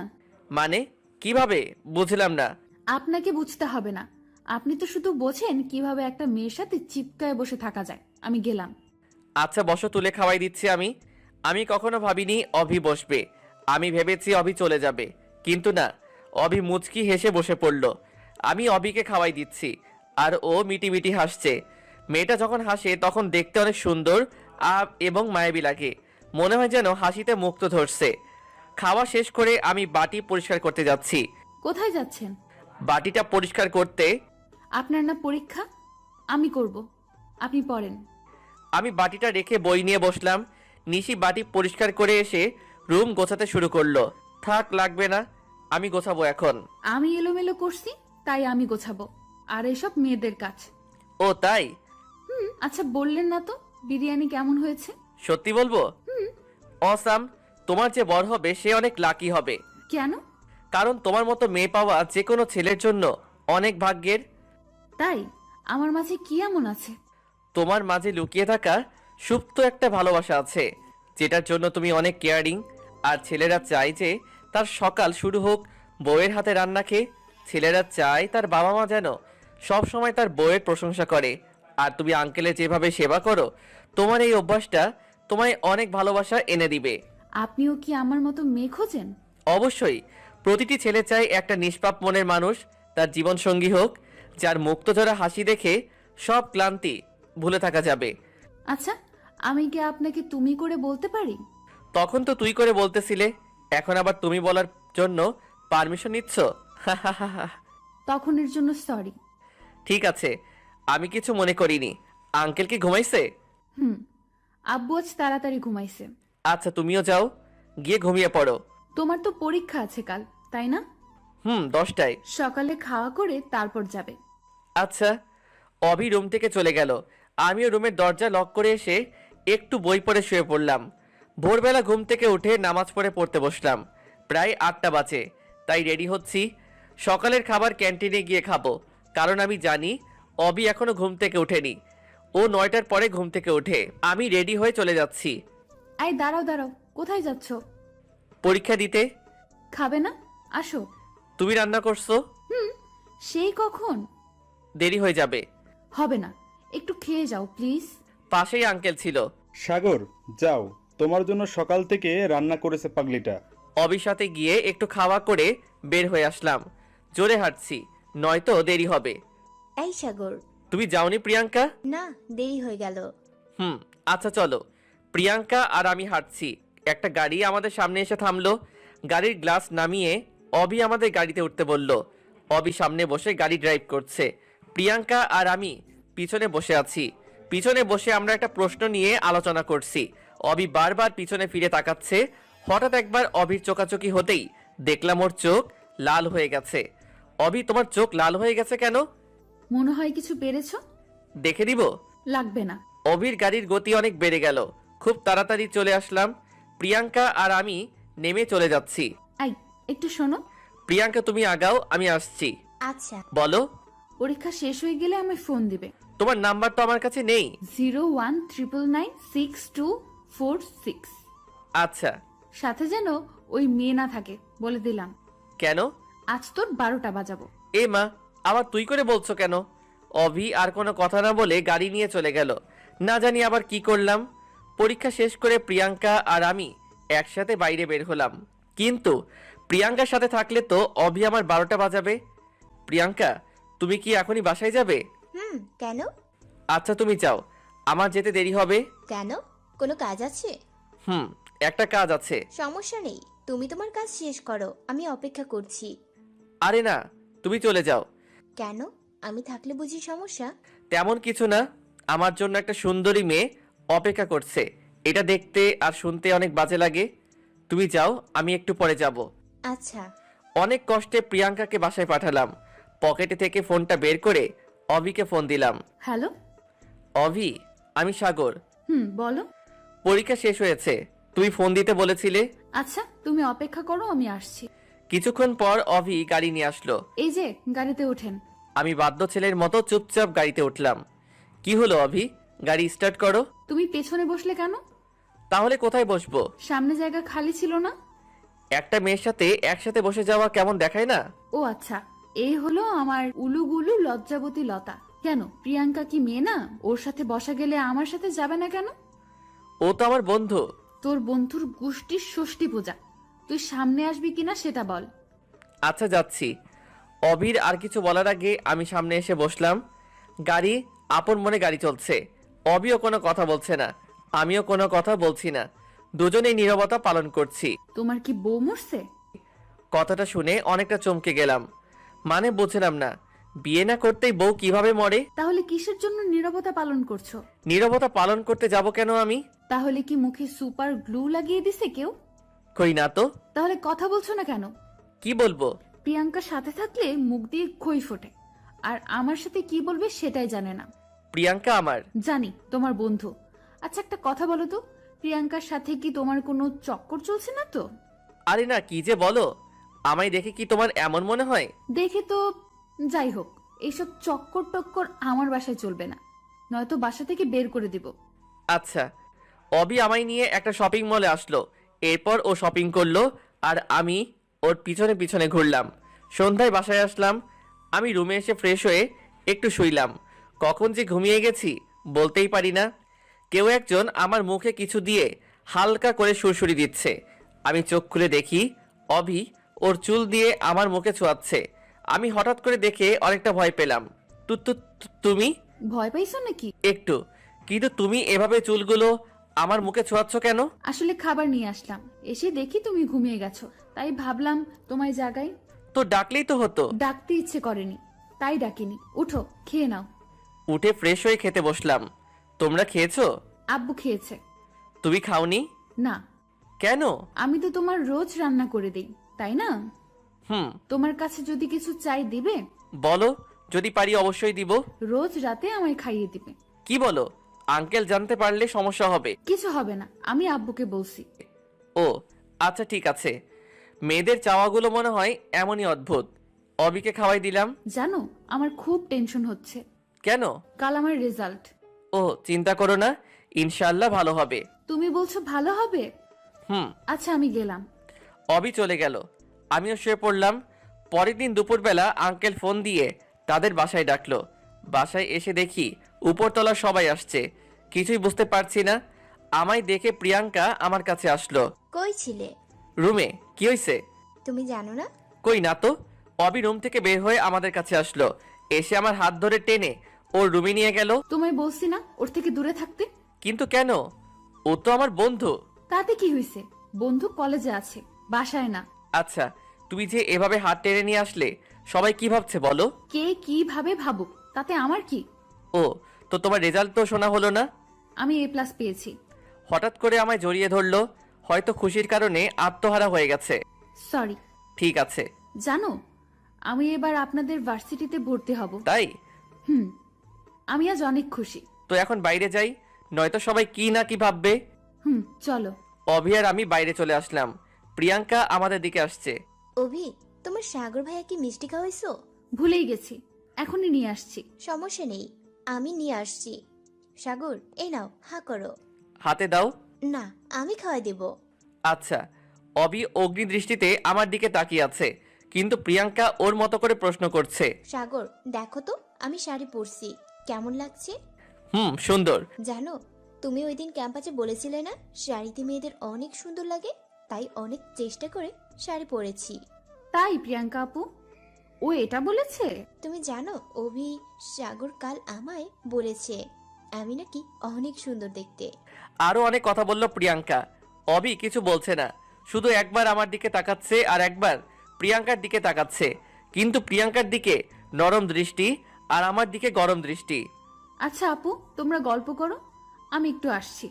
মানে কিভাবে বুঝলাম না। আপনাকে বুঝতে হবে না, আপনি তো শুধু বোঝেন কিভাবে একটা মেয়ের সাথে চিপকায় বসে থাকা যায়। আমি গেলাম। আচ্ছা বসো, তুলে খাওয়াই দিচ্ছি আমি। আমি কখনো ভাবিনি অভি বসবে। আমি ভেবেছি অভি চলে যাবে, কিন্তু না, অভি মুচকি হেসে বসে পড়ল। আমি অভিকে খাওয়াই দিচ্ছি আর ও মিটি মিটি হাসছে। মেয়েটা যখন হাসে তখন দেখতে অনেক সুন্দর এবং মায়াবী লাগে। মনে হয় যেন হাসিতে মুক্ত ধরছে। খাওয়া শেষ করে আমি বাটি পরিষ্কার করতে যাচ্ছি। কোথায় যাচ্ছেন? বাটিটা পরিষ্কার করতে। আপনার না পরীক্ষা? আমি করব, আপনি পড়েন। আমি বাটিটা রেখে বই নিয়ে বসলাম। নিশি বাটি পরিষ্কার করে এসে রুম গোছাতে শুরু করলো। থাক, লাগবে না, আমি গোছাবো এখন। আমি এলোমেলো করছি তাই আমি গোছাবো, আর এসব মেয়েদের কাজ। ও তাই? আচ্ছা বললেন না তো বিরিয়ানি কেমন হয়েছে? সত্যি বলবো? অসাম। তোমার যে বর হবে সে অনেক লাকি হবে, কেন? কারণ তোমার মতো মেয়ে পাওয়া যে কোনো ছেলের জন্য অনেক ভাগ্যের। তাই? আমার মাঝে কি এমন আছে? তোমার মাঝে লুকিয়ে থাকা সুপ্ত একটা ভালোবাসা আছে, যেটার জন্য তুমি অনেক কেয়ারিং। আর ছেলেরা চায় যে তার সকাল শুরু হোক বউয়ের হাতে রান্না খেয়ে। ছেলেরা চায় তার বাবা মা যেন সব সময় তার বউয়ের প্রশংসা করে। আর তুমি আঙ্কেলের যেভাবে সেবা করো, তোমার এই অভ্যাসটা তোমায় অনেক ভালোবাসা এনে দিবে। আপনিও কি আমার মতো মেয়ে খোঁজেন? অবশ্যই। প্রতিটি ছেলে চায় একটা নিষ্পাপ মনের মানুষ তার জীবনসঙ্গী হোক, যার মুক্তঝরা হাসি দেখে সব ক্লান্তি ভুলে থাকা যাবে। আচ্ছা, আমি কি আপনাকে তুমি করে বলতে পারি? তখন তো তুই করে বলতেছিলে, এখন আবার তুমি বলার জন্য পারমিশন নিচ্ছ? তখনের জন্য সরি। ঠিক আছে, আমি কিছু মনে করিনি। আঙ্কেল কি ঘুমাইছে? হুম, আব্বু আজ তাড়াতাড়ি ঘুমাইছে। আচ্ছা, তুমিও যাও, গিয়ে ঘুমিয়ে পড়ো। তোমার তো পরীক্ষা আছে কাল, তাই না? 10টায়। সকালে খাওয়া করে তারপর যাবে। আচ্ছা। অভি রুম থেকে চলে গেল। আমিও রুমের দরজা লক করে এসে একটু বই পড়ে শুয়ে পড়লাম। ভোরবেলা ঘুম থেকে উঠে নামাজ পড়তে বসলাম। প্রায় 8টা বাজে, তাই রেডি হচ্ছি। সকালের খাবার ক্যান্টিনে গিয়ে খাবো, কারণ আমি জানি অভি এখনো ঘুম থেকে ওঠেনি। ও 9টার পরে ঘুম থেকে ওঠে। আমি রেডি হয়ে চলে যাচ্ছি আই দাঁড়াও দাঁড়াও, কোথায় যাচ্ছ? পরীক্ষা দিতে। খাবে না? আসো। তুমি রান্না করছো? সেই কখন? দেরি হয়ে যাবে। হবে না, একটু খেয়ে যাও প্লিজ। পাশেই আঙ্কেল ছিল। সাগর, যাও, তোমার জন্য সকাল থেকে রান্না করেছে পাগলিটা। অবির সাথে গিয়ে একটু খাওয়া করে বের হয়ে আসলাম। জোরে হাঁটছি, নয়তো দেরি হবে। এই সাগর, তুমি যাওনি প্রিয়াঙ্কা? না, দেরি হয়ে গেল। আচ্ছা চলো। প্রিয়াঙ্কা আর আমি হাঁটছি। একটা গাড়ি আমাদের সামনে এসে থামলো। গাড়ির গ্লাস নামিয়ে অবি আমাদের গাড়িতে উঠতে বলল। অবি সামনে বসে গাড়ি ড্রাইভ করছে, প্রিয়াঙ্কা আর আমি পিছনে বসে আছি। পিছনে বসে আমরা একটা প্রশ্ন নিয়ে আলোচনা করছি। অবি বারবার পিছনে ফিরে তাকাচ্ছে। হঠাৎ একবার অবির চোকাচোকি হতেই দেখলাম ওর চোখ লাল হয়ে গেছে। অবি, তোমার চোখ লাল হয়ে গেছে কেন? মনে হয় কিছু পেরেছো? দেখে দিব? লাগবে না। অভির গাড়ির গতি অনেক বেড়ে গেল। খুব তাড়াতাড়ি চলে আসলাম। প্রিয়াঙ্কা আর আমি নেমে চলে যাচ্ছি। আই, একটু শোনো। প্রিয়াঙ্কা, তুমি আগাও, আমি আসছি। আচ্ছা। বলো। পরীক্ষা শেষ হয়ে গেলে আমায় ফোন দিবে। তোমার নাম্বার তো আমার কাছে নেই। 019996246। আচ্ছা। সাথে যেন ওই মেয়ে না থাকে, বলে দিলাম। কেন? আজ তোর 12টা বাজাবো। এ মা, আবার তুই করে বলছো কেন? অভি আর কোনো কথা না বলে গাড়ি নিয়ে চলে গেল। না জানি আবার কি করলাম। পরীক্ষা শেষ করে প্রিয়াঙ্কা আর আমি একসাথে বাইরে বের হলাম। কিন্তু প্রিয়াঙ্কার সাথে থাকলে তো অভি আমার 12টা বাজাবে। প্রিয়াঙ্কা, তুমি কি এখনই বাসায় যাবে? কেন? আচ্ছা, তুমি যাও, আমার যেতে দেরি হবে। কেন? কোনো কাজ আছে? একটা কাজ আছে। সমস্যা নেই, তুমি তোমার কাজ শেষ করো, আমি অপেক্ষা করছি। আরে না, তুমি চলে যাও। কেন? আমি থাকলে বুঝি সমস্যা? তেমন কিছু না, আমার জন্য একটা সুন্দরী মেয়ে অপেক্ষা করছে। এটা দেখতে আর শুনতে অনেক বাজে লাগে। তুমি যাও, আমি একটু পরে যাব। আচ্ছা। অনেক কষ্টে প্রিয়াঙ্কাকে বাসায় পাঠালাম। পকেটে থেকে ফোনটা বের করে অভিকে ফোন দিলাম। হ্যালো। অভি, আমি সাগর। বলো। পরীক্ষা শেষ হয়েছে, তুমি ফোন দিতে বলেছিলে। আচ্ছা, তুমি অপেক্ষা করো, আমি আসছি। কিছুক্ষণ পর অভি গাড়ি নিয়ে আসলো। এই যে, গাড়িতে ওঠেন। আমি বাধ্য ছেলের মতো চুপচাপ গাড়িতে উঠলাম। কি হলো অভি, গাড়ি স্টার্ট করো। তুমি পেছনে বসলে কেন? তাহলে কোথায় বসবো? সামনে জায়গা খালি ছিল না? একটা মেয়ের সাথে একসাথে বসে যাওয়া কেমন দেখায় না? ও আচ্ছা, এই হলো আমার উলুগুলু লজ্জাবতী লতা। কেন, প্রিয়াঙ্কা কি মেয়ে না? ওর সাথে বসা গেলে আমার সাথে যাবে না কেন? ও তো আমার বন্ধু। তোর বন্ধুর গোষ্ঠীর ষষ্ঠী পূজা, তুই সামনে আসবি কিনা সেটা বল। আচ্ছা, যাচ্ছি। অভির আর কিছু বলার আগে আমি সামনে এসে বসলাম। গাড়ি আপন মনে গাড়ি চলছে। অভিও কোনো কথা বলছে না, আমিও কোনো কথা বলছি না। দুজনেই নীরবতা পালন করছি। তোমার কি বউ মরছে? কথাটা শুনে অনেকটা চমকে গেলাম। মানে বুঝলাম না, বিয়ে না করতেই বউ কিভাবে মরে? তাহলে কিসের জন্য নীরবতা পালন করছো? নীরবতা পালন করতে যাব কেন আমি? তাহলে কি মুখে সুপার গ্লু লাগিয়ে দিছে কেউ? কই না তো। তাহলে কথা বলছো না কেন? কি বলবো? প্রিয়াঙ্কার সাথে থাকলে মুখ দিয়ে খই ফোটে, আর আমার সাথে কি বলবে সেটাই জানে না। প্রিয়াঙ্কা আমার। জানি, তোমার বন্ধু। আচ্ছা, একটা কথা বলো তো, প্রিয়াঙ্কার সাথে কি তোমার কোনো চক্কর চলছে না তো? আরে না, কি যে বলো, আমায় দেখে কি তোমার এমন মনে হয়? দেখে তো যাই হোক, এইসব চক্কর টক্কর আমার বাসায় চলবে না, নয়তো বাসা থেকে বের করে দিব। আচ্ছা। অবি আমায় নিয়ে একটা শপিং মলে আসলো। এরপর ও শপিং করলো আর আমি ওর পিছনে পিছনে ঘুরলাম। সন্ধ্যায় বাসায় আসলাম। আমি রুমে এসে ফ্রেশ হয়ে একটু শুইলাম। কখন যে ঘুমিয়ে গেছি বলতেই পারি না। কেউ একজন আমার মুখে কিছু দিয়ে হালকা করে সুরসুরি দিচ্ছে। আমি চোখ খুলে দেখি অভি ওর চুল দিয়ে আমার মুখে ছোঁয়াচ্ছে। আমি হঠাৎ করে দেখে অনেকটা ভয় পেলাম। তুমি? ভয় পাইছো নাকি? একটু। কিন্তু তুমি এভাবে চুলগুলো আমার মুখে ছোঁয়াচ্ছ কেন? আসলে খাবার নিয়ে আসলাম, এসে দেখি তুমি ঘুমিয়ে গেছো, তাই ভাবলাম তোমায় জাগাই। তো ডাকলেই তো হতো। ডাকতে ইচ্ছে করেনি, তাই ডাকিনি। উঠো, খেয়ে নাও। উঠে ফ্রেশ হয়ে খেতে বসলাম। তোমরা খেয়েছো? আব্বু খেয়েছে। তুমি খাওনি? না। কেন? আমি তো তোমার রোজ রান্না করে দিই, তাই না? হুম। তোমার কাছে যদি কিছু চাই দিবে? বলো, যদি পারি অবশ্যই দিব। রোজ রাতে আমায় খাইয়ে দিবে। কি বলো? আঙ্কেল জানতে পারলে সমস্যা হবে। কিছু হবে না, আমি আব্বুকে বলছি। ও আচ্ছা, ঠিক আছে। মেয়েদের চাওয়াগুলো মনে হয় এমনই অদ্ভুত। অবিকে খাওয়াই দিলাম। জানো, আমার খুব টেনশন হচ্ছে। কেন? কাল আমার রেজাল্ট। ও চিন্তা করো না, ইনশাআল্লাহ ভালো হবে। তুমি বলছো ভালো হবে? হুম। আচ্ছা, আমি গেলাম। অবি চলে গেল। আমিও শুয়ে পড়লাম। পরের দিন দুপুরবেলা আঙ্কেল ফোন দিয়ে তাদের বাসায় ডাকলো। বাসায় এসে দেখি উপরতলা সবাই আসছে। কিছুই বুঝতে পারছি না। আমায় দেখে প্রিয়াঙ্কা আমার কাছে আসলো। কই ছিলে? রুমে। কি হয়েছে? তুমি জানো না? কই না তো। অবি রুম থেকে বের হয়ে আমাদের কাছে আসলো। এসে আমার হাত ধরে টেনে ওর রুমে নিয়ে গেল। তোমায় বলছি না ওর থেকে দূরে থাকতে? কিন্তু কেন? ও তো আমার বন্ধু। তাতে কি হয়েছে? বন্ধু কলেজে আছে, বাসায় না। আচ্ছা, তুমি যে এভাবে হাত টেনে নিয়ে আসলে সবাই কি ভাবছে বলো? কে কিভাবে ভাবুক, তাতে আমার কি? ও, তো তোমার রেজাল্ট তো শোনা হলো না? আমি A+ পেয়েছি। হঠাৎ করে আমায় জড়িয়ে ধরলো। হয়তো খুশির কারণে আত্মহারা হয়ে গেছে। সরি। ঠিক আছে। জানো, আমি এবার আপনাদের ভার্সিটিতে ভর্তি হব। তাই? হুম। আমি আজ অনেক খুশি। তো এখন বাইরে যাই, নয়তো সবাই কি না কি ভাববে। হুম, চলো। অভি আর আমি বাইরে চলে আসলাম। প্রিয়াঙ্কা আমাদের দিকে আসছে। অভি, তোমার সাগর ভাইয়া কি মিষ্টি খাওয়াইছো? ভুলেই গেছি, এখনই নিয়ে আসছি। সমস্যা নেই, আমি নিয়ে আসছি। সাগর, এই নাও, হা করো। হাতে দাও। না, আমি খাওয়াই দেব। আচ্ছা। অভি অগ্নিদৃষ্টিতে আমার দিকে তাকিয়ে আছে, কিন্তু প্রিয়াঙ্কা ওর মতো করে প্রশ্ন করছে। সাগর, দেখো তো আমি শাড়ি পরছি, কেমন লাগছে? হুম, সুন্দর। জানো, তুমি ওই দিন ক্যাম্পাসে বলেছিলে না শাড়িতে মেয়েদের অনেক সুন্দর লাগে, তাই অনেক চেষ্টা করে শাড়ি পরেছি। তাই প্রিয়াঙ্কা আপু, ও এটা বলেছে? তুমি জানো, অভি সাগর কাল আমায় বলেছে আমি নাকি অনেক সুন্দর দেখতে। আরো অনেক কথা বলল প্রিয়াঙ্কা। অভি কিছু বলছে না, শুধু একবার আমার দিকে তাকাচ্ছে আর একবার প্রিয়াঙ্কার দিকে তাকাচ্ছে। কিন্তু প্রিয়াঙ্কার দিকে নরম দৃষ্টি আর আমার দিকে গরম দৃষ্টি। আচ্ছা আপু, তোমরা গল্প করো, আমি একটু আসছি।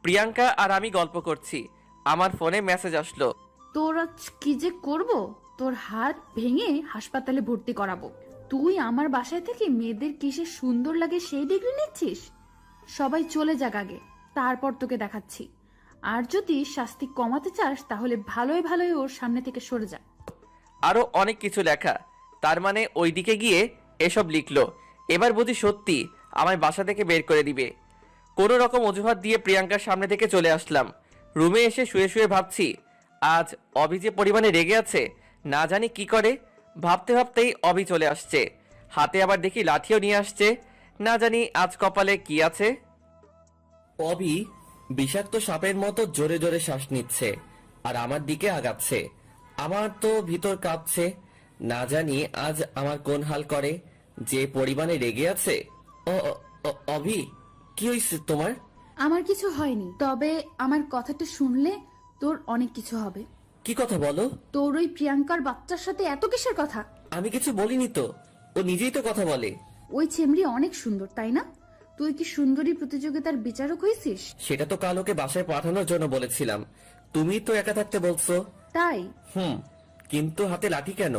প্রিয়াঙ্কা আর আমি গল্প করছি। আমার ফোনে মেসেজ আসলো। তোর আজ কি যে করব, তোর হাত ভেঙে হাসপাতালে ভর্তি করাবো। তুই আমার বাসায় থেকে মেয়েদের কিসে সুন্দর লাগে সেই ডিগ্রি নিচ্ছিস? সবাই চলে যাক আগে, তারপর তোকে দেখাচ্ছি। আর যদি শাস্তি কমাতে চাস তাহলে ভালোই ভালোই ওর সামনে থেকে সরে যা। আরো অনেক কিছু লেখা। তার মানে ওইদিকে গিয়ে এসব লিখলো। এবার বুঝি সত্যি আমায় বাসা থেকে বের করে দিবে। কোনো রকম অজুহাত দিয়ে প্রিয়াঙ্কার সামনে থেকে চলে আসলাম। রুমে এসে শুয়ে শুয়ে ভাবছি, আজ অভি যে পরিমাণে রেগে আছে, না জানি কি করে। ভাবতে ভাবতেই অভি চলে আসছে। হাতে আবার দেখি লাঠিও নিয়ে আসছে। না জানি আজ কপালে কি আছে। অভি বিষাক্ত সাপের মতো জোরে জোরে শ্বাস নিচ্ছে আর আমার দিকে আগাচ্ছে। আমার তো ভিতর কাঁপছে। না জানি আজ আমার কোন হাল করে, যে পরিমাণে রেগে আছে। অভি, কি হয়েছে তোমার? আমার কিছু হয়নি, তবে আমার কথাটা শুনলে তোর অনেক কিছু হবে। কি কথা বলো? তোর ওই প্রিয়াঙ্কার বাচ্চার সাথে এত কিসের কথা? আমি কিছু বলিনি তো, ও নিজেই তো কথা বলে। ওই ছেমড়ি অনেক সুন্দর, তাই না? তুই কি সুন্দরী প্রতিযোগিতার বিচারক হয়েছিস? সেটা তো কাল ওকে বাসায় পাঠানোর জন্য বলেছিলাম। তুমি তো একা থাকতে বলছো। তাই? হুম, কিন্তু হাতে লাঠি কেন?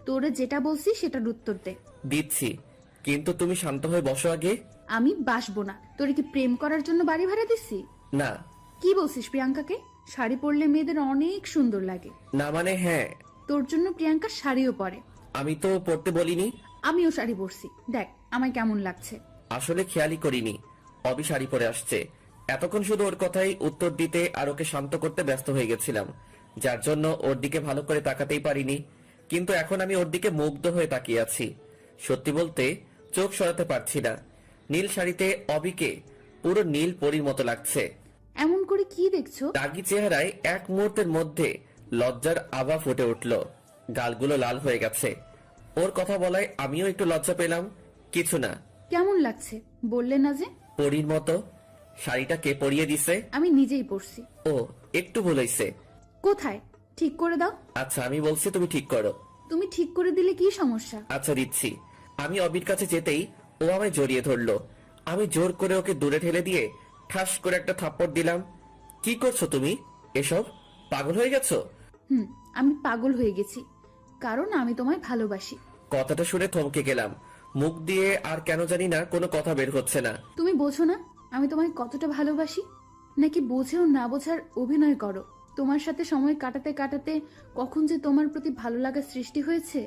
তোরে যেটা বলছি সেটার উত্তর দে। দিচ্ছি, কিন্তু তুমি শান্ত হয়ে বসো আগে। আমি বাসবো না। তোরে কি প্রেম করার জন্য বাড়ি ভাড়া দিচ্ছি? না। কি বলছিস প্রিয়াঙ্কাকে? শাড়ি পরলে মেয়েদের অনেক সুন্দর লাগে। না মানে হ্যাঁ। তোর জন্য প্রিয়াঙ্কা শাড়িও পরে। আমি তো পড়তে বলিনি। আমিও শাড়ি পরছি, দেখ আমায় কেমন লাগছে। আসলে খেয়ালই করিনি অবি শাড়ি পরে আসছে। এতক্ষণ শুধু ওর কথাই উত্তর দিতে আর ওকে শান্ত করতে ব্যস্ত হয়ে গেছিলাম, যার জন্য ওর দিকে ভালো করে তাকাতেই পারিনি। কিন্তু এখন আমি ওর দিকে মুগ্ধ হয়ে তাকিয়ে আছি। সত্যি বলতে চোখ সরাতে পারছি না। নীল শাড়িতে অবিকে পুরো নীল পরীর মতো লাগছে। এমন করে কি দেখছো? রাগী চেহারায় এক মুহূর্তের মধ্যে লজ্জার আভা ফুটে উঠল, গালগুলো লাল হয়ে গেছে। ওর কথা বলায় আমিও একটু লজ্জা পেলাম। কিছু না। কেমন লাগছে বললে না যে? পরীর মতো। শাড়িটা কে পরিয়ে দিছে? আমি নিজেই পরছি। ও, একটু ভুল হইছে। কোথায়? ঠিক করে দাও। আচ্ছা আমি বলছি তুমি ঠিক করো। তুমি ঠিক করে দিলে কি সমস্যা? আচ্ছা দিচ্ছি। আমি অবির কাছে যেতেই ও আমায় জড়িয়ে ধরলো। আমি জোর করে ওকে দূরে ঠেলে দিয়ে ঠাস করে একটা থাপ্পড় দিলাম। কি করছো তুমি? এসব পাগল হয়ে গেছো? আমি পাগল হয়ে গেছি, কারণ আমি তোমায় ভালোবাসি। কথাটা শুনে থমকে গেলাম। মুখ দিয়ে আর কেন জানি না কোনো কথা বের হচ্ছে না। তুমি বোঝো না আমি তোমায় কতটা ভালোবাসি? নাকি বোঝেও না বোঝার অভিনয় করো? তোমার সাথে সময় কাটাতে কাটাতে কখন যে তোমার প্রতি ভালো লাগা সৃষ্টি হয়েছে,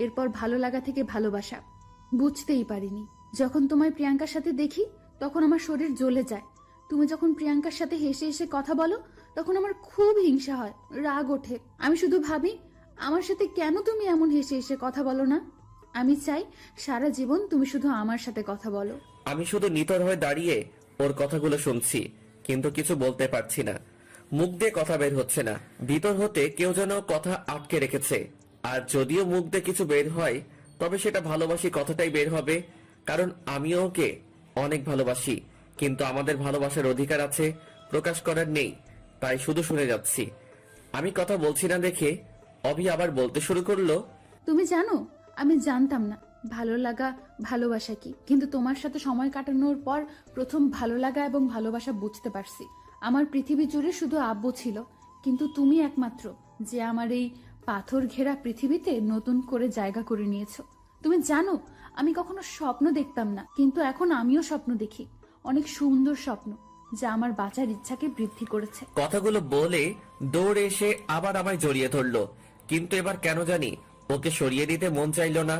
এরপর ভালো লাগা থেকে ভালোবাসা, বুঝতেই পারিনি। যখন তোমায় প্রিয়াঙ্কার সাথে দেখি তখন আমার শরীর জ্বলে যায়। তুমি যখন প্রিয়াঙ্কার সাথে হেসে হেসে কথা বলো তখন আমার খুব হিংসা হয়, রাগ ওঠে। আমি শুধু ভাবি আমার সাথে কেন তুমি এমন হেসে হেসে কথা বলো না? আমি চাই সারা জীবন তুমি শুধু আমার সাথে কথা বলো। আমি শুধু নিতর হয়ে দাঁড়িয়ে ওর কথাগুলো শুনছি, কিন্তু কিছু বলতে পারছি না। মুখ দিয়ে কথা বের হচ্ছে না। ভিতর হতে কেউ যেন কথা আটকে রেখেছে। আর যদিও মুখ দিয়ে কিছু বের হয়, তবে সেটা ভালোবাসি কথাটাই বের হবে। কারণ আমিও ওকে অনেক ভালোবাসি, কিন্তু আমাদের ভালোবাসার অধিকার আছে, প্রকাশ করার নেই। তাই শুধু শুনে যাচ্ছি। আমি কথা বলছি না দেখে অভি আবার বলতে শুরু করলো। তুমি জানো আমি জানতাম না ভালো লাগা ভালোবাসা কি, কিন্তু তোমার সাথে সময় কাটানোর পর প্রথম ভালো লাগা এবং ভালোবাসা বুঝতে পারছি। আমার পৃথিবী জুড়ে শুধু আব্বু ছিল, কিন্তু তুমি একমাত্র যে আমার এই পাথর ঘেরা পৃথিবীতে নতুন করে জায়গা করে নিয়েছো। তুমি জানো আমি কখনো স্বপ্ন দেখতাম না, কিন্তু এখন আমিও স্বপ্ন দেখি, অনেক সুন্দর স্বপ্ন যা আমার বাঁচার ইচ্ছাকে বৃদ্ধি করেছে। কথাগুলো বলে দৌড়ে এসে আবার আমায় জড়িয়ে ধরলো, কিন্তু এবার কেন জানি ওকে সরিয়ে দিতে মন চাইলো না।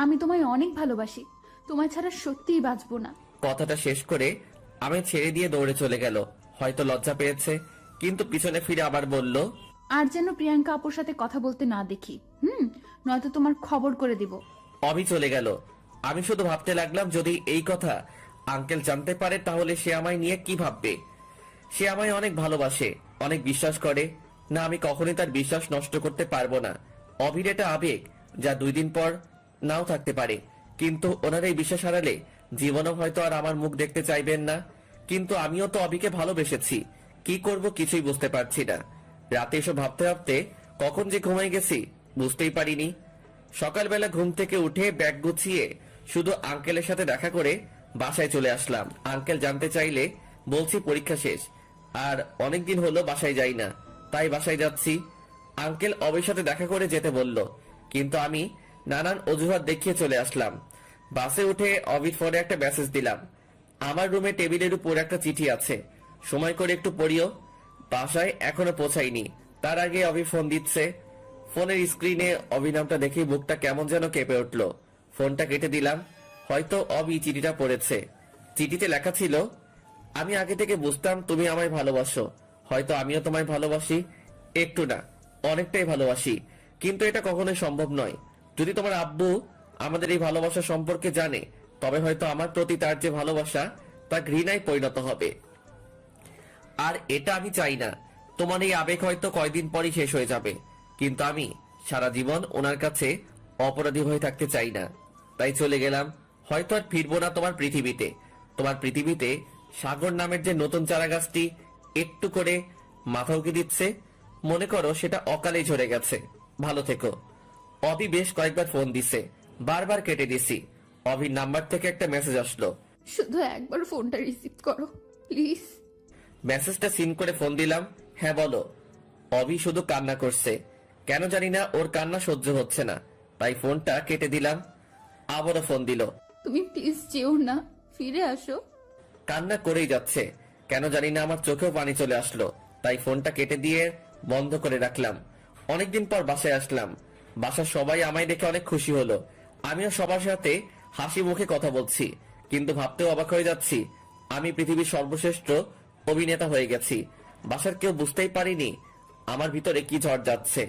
আমি তোমায় অনেক ভালোবাসি, তোমায় ছাড়া সত্যিই বাঁচবো না। কথাটা শেষ করে আমি ছেড়ে দিয়ে দৌড়ে চলে গেল। হয়তো লজ্জা পেয়েছে, কিন্তু পিছনে ফিরে আবার বলল, আর যেন প্রিয়াঙ্কা আপুর সাথে কথা বলতে না দেখি, নয়তো তোমার খবর করে দিব। অভি চলে গেল। আমি শুধু ভাবতে লাগলাম যদি এই কথা আঙ্কেল জানতে পারে তাহলে সে আমায় নিয়ে কি ভাববে। সে আমায় অনেক ভালোবাসে, অনেক বিশ্বাস করে। না, আমি কখনোই তার বিশ্বাস নষ্ট করতে পারবো না। অভির এটা আবেগ যা 2 দিন পর নাও থাকতে পারে, কিন্তু ওনার এই বিশ্বাস হারালে জীবনও হয়তো আর আমার মুখ দেখতে চাইবেন না। কিন্তু আমিও তো অভিকে ভালোবেসেছি, কি করব কিছুই বুঝতে পারছি না। রাতে এসব ভাবতে ভাবতে কখন যে ঘুমাই গেছি বুঝতেই পারিনি। সকালবেলা ঘুম থেকে উঠে ব্যাগ গুছিয়ে শুধু আঙ্কেলের সাথে দেখা করে বাসায় চলে আসলাম। আঙ্কেল জানতে চাইলে বলছি পরীক্ষা শেষ, আর অনেকদিন হলো বাসায় যাই না, তাই বাসায় যাচ্ছি। আঙ্কেল অবির সাথে দেখা করে যেতে বলল, কিন্তু আমি নানান অজুহাত দেখিয়ে চলে আসলাম। বাসে উঠে অবির ফোনে একটা মেসেজ দিলাম। আমার রুমে টেবিলের উপর একটা চিঠি আছে, সময় করে একটু পড়িও। বাসায় এখনো পৌঁছাইনি, তার আগে অভি ফোন দিচ্ছে। ফোনের স্ক্রিনে অভি নামটা দেখেই বুকটা কেমন যেন কেঁপে উঠল। ফোনটা কেটে দিলাম। হয়তো অভি চিঠিটা পড়েছে। চিঠিতে লেখা ছিল, আমি আগে থেকে বুঝতাম তুমি আমায় ভালোবাসো, হয়তো আমিও তোমায় ভালোবাসি, একটু না অনেকটাই ভালোবাসি, কিন্তু এটা কখনোই সম্ভব নয়। যদি তোমার আব্বু আমাদের এই ভালোবাসা সম্পর্কে জানে, তবে হয়তো আমার প্রতি তার যে ভালোবাসা তা ঘৃণায় পরিণত হবে। আর এটা আমি চাই না। তোমার এই আবেগ হয়তো কয়দিন পরই শেষ হয়ে যাবে, কিন্তু আমি সারা জীবন ওনার কাছে অপরাধী হয়ে থাকতে চাই না। তাই চলে গেলাম। হয়তো আর ফিরবো না তোমার পৃথিবীতে। তোমার পৃথিবীতে সাগর নামের যে নতুন চারা গাছটি একটু করে মাথা উঁকি দিচ্ছে, মনে করো সেটা অকালেই ঝরে গেছে। ভালো থেকো। অভি বেশ কয়েকবার ফোন দিছে, বারবার কেটে দিছি। অভির নাম্বার থেকে একটা মেসেজ আসলো, শুধু একবার ফোনটা রিসিভ করো প্লিজ। মেসেজটা সিন করে ফোন দিলাম। হ্যাঁ বলো। অভি শুধু কান্না করছে, কেন জানি না ওর কান্না সহ্য হচ্ছে না, তাই ফোনটা কেটে দিলাম। আবারও ফোন দিল। তুমি প্লিজ যেও না, ফিরে আসো। কান্না করেই যাচ্ছে, কেন জানি না আমার চোখেও পানি চলে আসলো, তাই ফোনটা কেটে দিয়ে বন্ধ করে রাখলাম। অনেকদিন পর বাসায় আসলাম। বাসার সবাই আমায় দেখে অনেক খুশি হলো। আমিও সবার সাথে হাসি মুখে কথা বলছি, কিন্তু ভাবতেও অবাক হয়ে যাচ্ছি আমি পৃথিবীর সর্বশ্রেষ্ঠ অভিনেতা হয়ে গেছি। বাসার কেউ বুঝতেই পারিনি আমার ভিতরে কি ঝড় যাচ্ছে।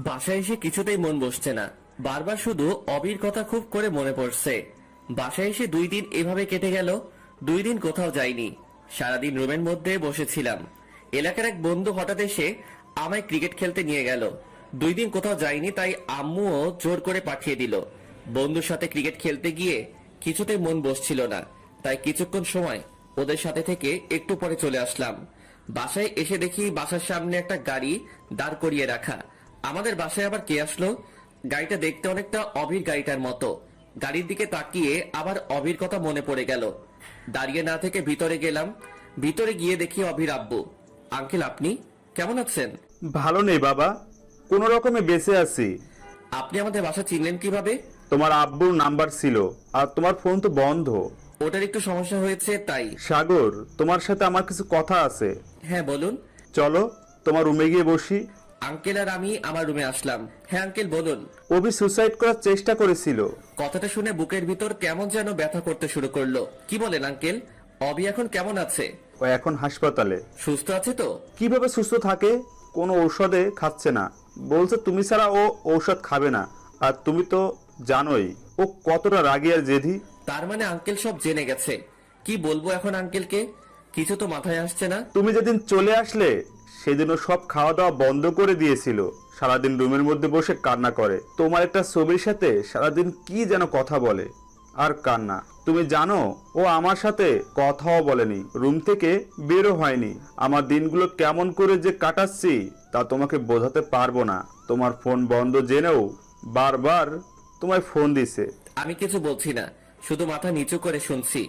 বাসায় এসে কিছুতেই মন বসছে না, বারবার শুধু অবির কথা খুব করে মনে পড়ছে। বাসায় এসে 2 দিন এভাবে কেটে গেল, 2 দিন কোথাও যাইনি, সারাদিন রুমের মধ্যে বসেছিলাম। এলাকার এক বন্ধু হঠাৎ এসে আমায় ক্রিকেট খেলতে নিয়ে গেল। 2 দিন কোথাও যাইনি, তাই আম্মুও জোর করে পাঠিয়ে দিল। বন্ধুর সাথে ক্রিকেট খেলতে গিয়ে কিছুতেই মন বসছিল না, তাই কিছুক্ষণ সময় ওদের সাথে থেকে একটু পরে চলে আসলাম। বাসায় এসে দেখি বাসার সামনে একটা গাড়ি দাঁড় করিয়ে রাখা। আমাদের বাসায় আবার কে আসলো? গাড়িটা দেখতে অনেকটা অভির গাড়িটার মতো। গাড়ির দিকে তাকিয়ে আবার অভির কথা মনে পড়ে গেল। দাঁড়িয়ে না থেকে ভিতরে গেলাম। ভিতরে গিয়ে দেখি অভির আব্বু। আঙ্কেল, আপনি কেমন আছেন? ভালো নেই বাবা, কোনো রকমে বেঁচে আছি। আপনি আমাদের বাসা চিনলেন কিভাবে? তোমার আব্বুর নাম্বার ছিল, আর তোমার ফোন তো বন্ধ। ওটার একটু সমস্যা হয়েছে তাই। সাগর, তোমার সাথে আমার কিছু কথা আছে। হ্যাঁ বলুন। চলো তোমার রুমে গিয়ে বসি। আঙ্কেল আর আমি আমার রুমে আসলাম। হ্যাঁ আঙ্কেল বলুন। অভি সুসাইড করার চেষ্টা করেছিল। কথাটা শুনে বুকের ভিতর কেমন যেন ব্যথা করতে শুরু করলো। কি বলেন আঙ্কেল? অভি এখন কেমন আছে? ও এখন হাসপাতালে। সুস্থ আছে তো? কিভাবে সুস্থ থাকে? কোনো ঔষধে খাচ্ছে না, বলছে তুমি ছাড়া ও ঔষধ খাবে না। আর তুমি তো জানোই ও কতটা রাগী আর জেদি। তার মানে আঙ্কেল সব জেনে গেছে। কি বলবো এখন আঙ্কেলকে? কিছু তো মাথায় আসছে না। তুমি যেদিন চলে আসলে সেদিনও সব খাওয়া দাওয়া বন্ধ করে দিয়েছিল। সারাদিন রুমের মধ্যে বসে কান্না করে। তোমার একটা ছবির সাথে সারাদিন কি যেন কথা বলে আর কান্না। তুমি জানো ও আমার সাথে কথাও বলেনি, রুম থেকে বেরো হয়নি। আমার দিনগুলো কেমন করে যে কাটাচ্ছি তা তোমাকে বোঝাতে পারবো না। তোমার ফোন বন্ধ জেনেও বারবার তোমায় ফোন দিছে। আমি কিছু বলছি না, শুধু মাথা নিচু করে শুনছি।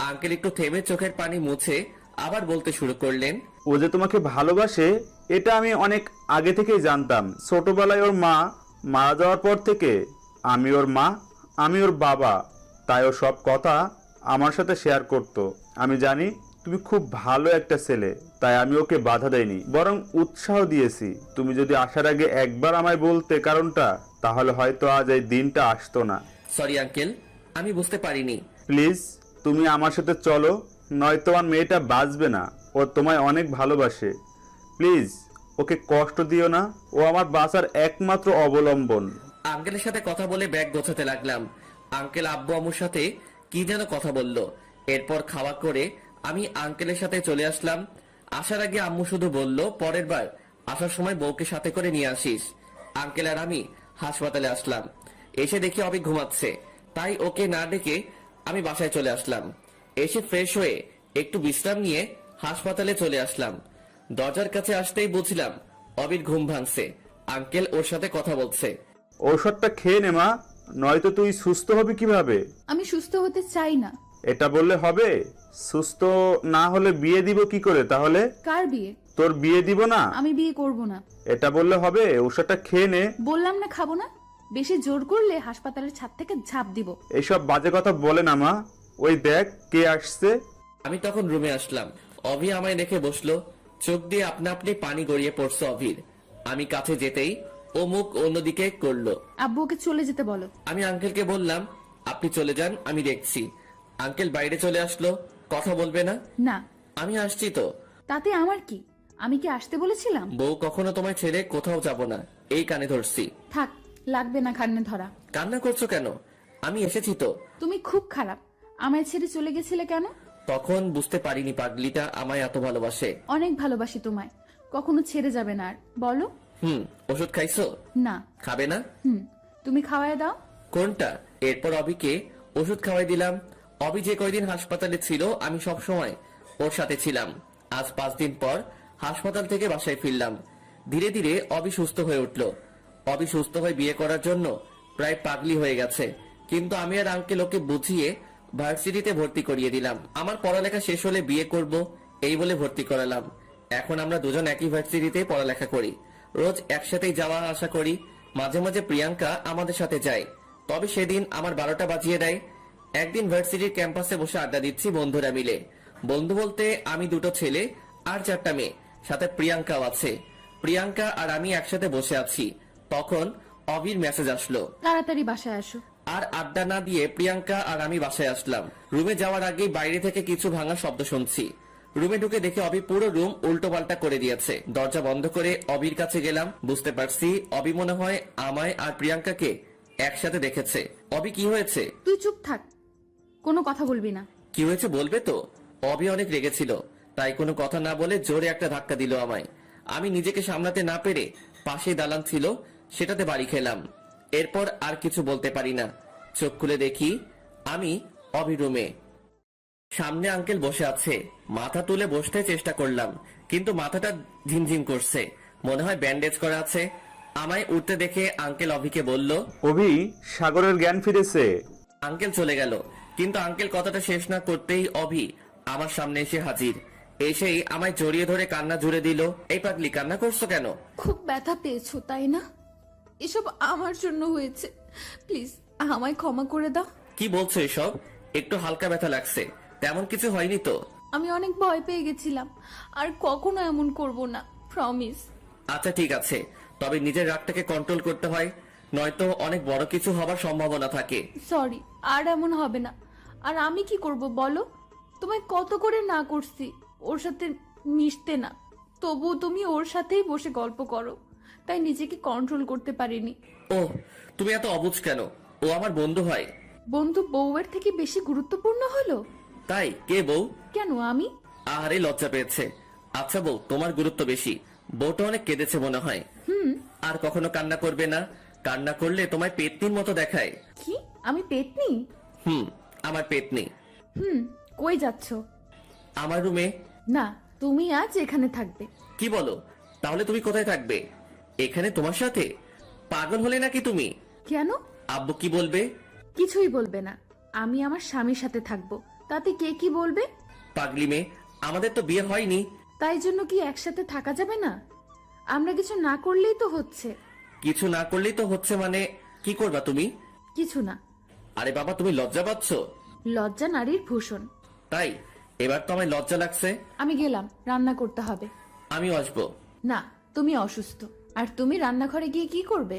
আঙ্কেল একটু থেমে চোখের পানি মুছে আবার বলতে শুরু করলেন। ও যে তোমাকে ভালোবাসে এটা আমি অনেক আগে থেকেই জানতাম। ছোটবেলায় ওর মা মারা যাওয়ার পর থেকে আমি ওর মা, আমি ওর বাবা, তাই ও সব কথা আমার সাথে শেয়ার করত। আমি জানি তুমি খুব ভালো একটা ছেলে, তাই আমি ওকে বাধা দেইনি, বরং উৎসাহ দিয়েছি। তুমি যদি আসার আগে একবার আমায় বলতে কারণটা, তাহলে হয়তো আজ এই দিনটা আসতো না। সরি আঙ্কেল, আমি বুঝতে পারিনি। প্লিজ তুমি আমার সাথে চলো, নয়তো আমার মেয়েটা বাঁচবে না। ও তোমায় অনেক ভালোবাসে, প্লিজ ওকে কষ্ট দিও না। ও আমার বাঁচার একমাত্র অবলম্বন। আঙ্কেলের সাথে কথা বলে ব্যাগ গোছাতে লাগলাম। আঙ্কেল আব্বু আম্মুর সাথে কি যেন কথা বলল। এরপর খাওয়া করে আমি আঙ্কেলের সাথে চলে আসলাম। আসার আগে আম্মু শুধু বলল, পরের বার আসার সময় বউকে সাথে করে নিয়ে আসিস। আঙ্কেল আর আমি হাসপাতালে আসলাম। এসে দেখি অবি ঘুমাচ্ছে, তাই ওকে না ডেকে আমি বাসায় চলে আসলাম। এসে ফ্রেশ হয়ে একটু বিশ্রাম নিয়ে হাসপাতালে চলে আসলাম। দরজার কাছে আসতেই বুঝলাম অবির ঘুম ভাঙছে। আঙ্কেল ওর সাথে কথা বলছে। ঔষধটা খেয়ে নে মা, নয়তো তুই সুস্থ হবি কিভাবে? আমি সুস্থ হতে চাই না। এটা বললে হবে? সুস্থ না হলে বিয়ে দিব কি করে তাহলে? কার বিয়ে? তোর বিয়ে দিব না? আমি বিয়ে করব না। এটা বললে হবে? ওষুধটা খেয়ে নে। বললাম না খাবো না। বেশি জোর করলে হাসপাতালের ছাদ থেকে ঝাঁপ দিব। এইসব বাজে কথা বলে না মা। ওই দেখ কে আসছে। আমি তখন রুমে আসলাম। অভি আমায় দেখে বসলো, চোখ দিয়ে আপনা আপনি পানি গড়িয়ে পড়ছে অভির। আমি কাছে যেতেই ও মুখ অন্যদিকে করলো। আব্বুকে চলে যেতে বলো। আমি আঙ্কেলকে বললাম, আপনি চলে যান, আমি দেখছি। আঙ্কেল বাইরে চলে আসলো। কথা বলবে না? না। আমি আসছি তো। তাতে আমার কি? আমি কি আসতে বলেছিলাম? বউ কখনো তোমায় ছেড়ে কোথাও যাব না, এই কানে ধরছি। থাক, লাগবে না কান্নে ধরা। কান্না করছো কেন? আমি এসেছি তো। তুমি খুব খারাপ। আমায় ছেড়ে চলে গেছিলে কেন? তখন বুঝতে পারিনি পাগলিটা আমায় এত ভালোবাসে। অনেক ভালোবাসি তোমায়, কখনো ছেড়ে যাবে না। আর বলো। ওষুধ খাইছো? না। খাবে না? তুমি খাওয়ায় দাও। কোনটা? এরপর অবিকে ওষুধ খাওয়াই দিলাম। অবি যে কয়দিন হাসপাতালে ছিল আমি সব সময় ওর সাথে ছিলাম। আজ 5 দিন পর হাসপাতাল থেকে বাসায় ফিরলাম। ধীরে ধীরে অবি সুস্থ হয়ে উঠলো। অবি সুস্থ হয়ে বিয়ে করার জন্য প্রায় পাগলি হয়ে গেছে, কিন্তু আমি আর আঙ্কেল ওকে বুঝিয়ে ভার্সিটিতে ভর্তি করিয়ে দিলাম। আমার পড়ালেখা শেষ হলে বিয়ে করব এই বলে ভর্তি করালাম। এখন আমরা দুজন একই ভার্সিটিতে পড়ালেখা করি, রোজ একসাথেই যাওয়া আসা করি। মাঝে মাঝে প্রিয়াঙ্কা আমাদের সাথে যায়, তবে সেদিন আমার 12টা বাজিয়ে দেয়। একদিন ভার্সিটির ক্যাম্পাসে বসে আড্ডা দিচ্ছি বন্ধুরা মিলে। বন্ধু বলতে আমি 2টো ছেলে আর 4টা মেয়ে, সাথে প্রিয়াঙ্কাও আছে। প্রিয়াঙ্কা আর আমি একসাথে বসে আছি, তখন অবির মেসেজ আসলো। তাড়াতাড়ি বাসায় আসো। আর আড্ডা না দিয়ে প্রিয়াঙ্কা আর আমি বাসায় আসলাম। রুমে যাওয়ার আগেই বাইরে থেকে কিছু ভাঙা শব্দ শুনছি। রুমে ঢুকে দেখে অবি পুরো রুম উল্টো পাল্টা করে দিয়েছে। দরজা বন্ধ করে অবির কাছে গেলাম। বুঝতে পারছি অবি মনে হয় আমায় আর প্রিয়াঙ্কাকে একসাথে দেখেছে। অবি, কি হয়েছে? তুই চুপ থাক, কোনো কথা বলবি না। কি হয়েছে বলবে তো? অবি অনেক রেগেছিল, তাই কোনো কথা না বলে জোরে একটা ধাক্কা দিল আমায়। আমি নিজেকে সামলাতে না পেরে পাশেই দালান ছিল, সেটাতে বাড়ি খেলাম। এরপর আর কিছু বলতে পারি না। চোখ খুলে দেখি আমি অবি রুমে। সামনে আঙ্কেল বসে আছে। মাথা তুলে বসতে চেষ্টা করলাম, কিন্তু মাথাটা ঝিমঝিম করছে, মনে হয় ব্যান্ডেজ করা আছে। আমায় উঠতে দেখে আঙ্কেল অভিকে বলল, অভি, সাগরের জ্ঞান ফিরেছে। আঙ্কেল চলে গেল, কিন্তু আঙ্কেল কথাটা শেষ না করতেই অভি আমার সামনে এসে হাজির। এসেই আমায় জড়িয়ে ধরে কান্না জুড়ে দিল। এই পাগলি, কান্না করছো কেন? খুব ব্যথা পেয়েছো তাই না? এসব আমার জন্য হয়েছে, প্লিজ আমায় ক্ষমা করে দাও। কি বলছো এসব? একটু হালকা ব্যথা লাগছে, তেমন কিছু হয়নি তো? আমি অনেক ভয় পেয়ে গেছিলাম, আর কখনো এমন করব না, প্রমিস। আচ্ছা ঠিক আছে, তবে নিজের রাগটাকে কন্ট্রোল করতে হয়, নয়তো অনেক বড় কিছু হবার সম্ভাবনা থাকে। সরি, আর এমন হবে না। আর আমি কি করব বলো? তোমায় কত করে না করছি ওর সাথে মিশতে না, তবুও তুমি ওর সাথেই বসে গল্প করো, তাই নিজেকে কন্ট্রোল করতে পারিনি। ও, তুমি এত অবুঝ কেন? ও আমার বন্ধু হয়। বন্ধু বউয়ের থেকে বেশি গুরুত্বপূর্ণ হলো? তাই? কে বউ? কেন আমি? আরে লজ্জা পেয়েছে। আচ্ছা বউ, তোমার গুরুত্ব বেশি। বউটা অনেক কেঁদেছে মনে হয়। আর কখনো কান্না করবে না। কান্না করলে তোমায় পেতনির মতো দেখায়। কি? আমি পেতনি? আমার পেতনি। কই যাচ্ছ? আমার রুমে। না, তুমি আজ এখানে থাকবে। কি বলো? তাহলে তুমি কোথায় থাকবে? এখানে তোমার সাথে? পাগল হলে নাকি তুমি? কেন? আব্বু কি বলবে? কিছুই বলবে না, আমি আমার স্বামীর সাথে থাকবো, তাতে কে কি বলবে? পাগলি মেয়ে, আমাদের তো বিয়ে হয়নি। তাই জন্য কি একসাথে থাকা যাবে না? আমরা কিছু না করলেই তো হচ্ছে। কিছু না করলেই তো হচ্ছে মানে? কি করবা তুমি? কিছু না। আরে বাবা, তুমি লজ্জা পাচ্ছ? লজ্জা নারীর ভূষণ। তাই? এবার তো আমায় লজ্জা লাগছে। আমি গেলাম, রান্না করতে হবে। আমিও আসবো। না, তুমি অসুস্থ, আর তুমি রান্নাঘরে গিয়ে কি করবে?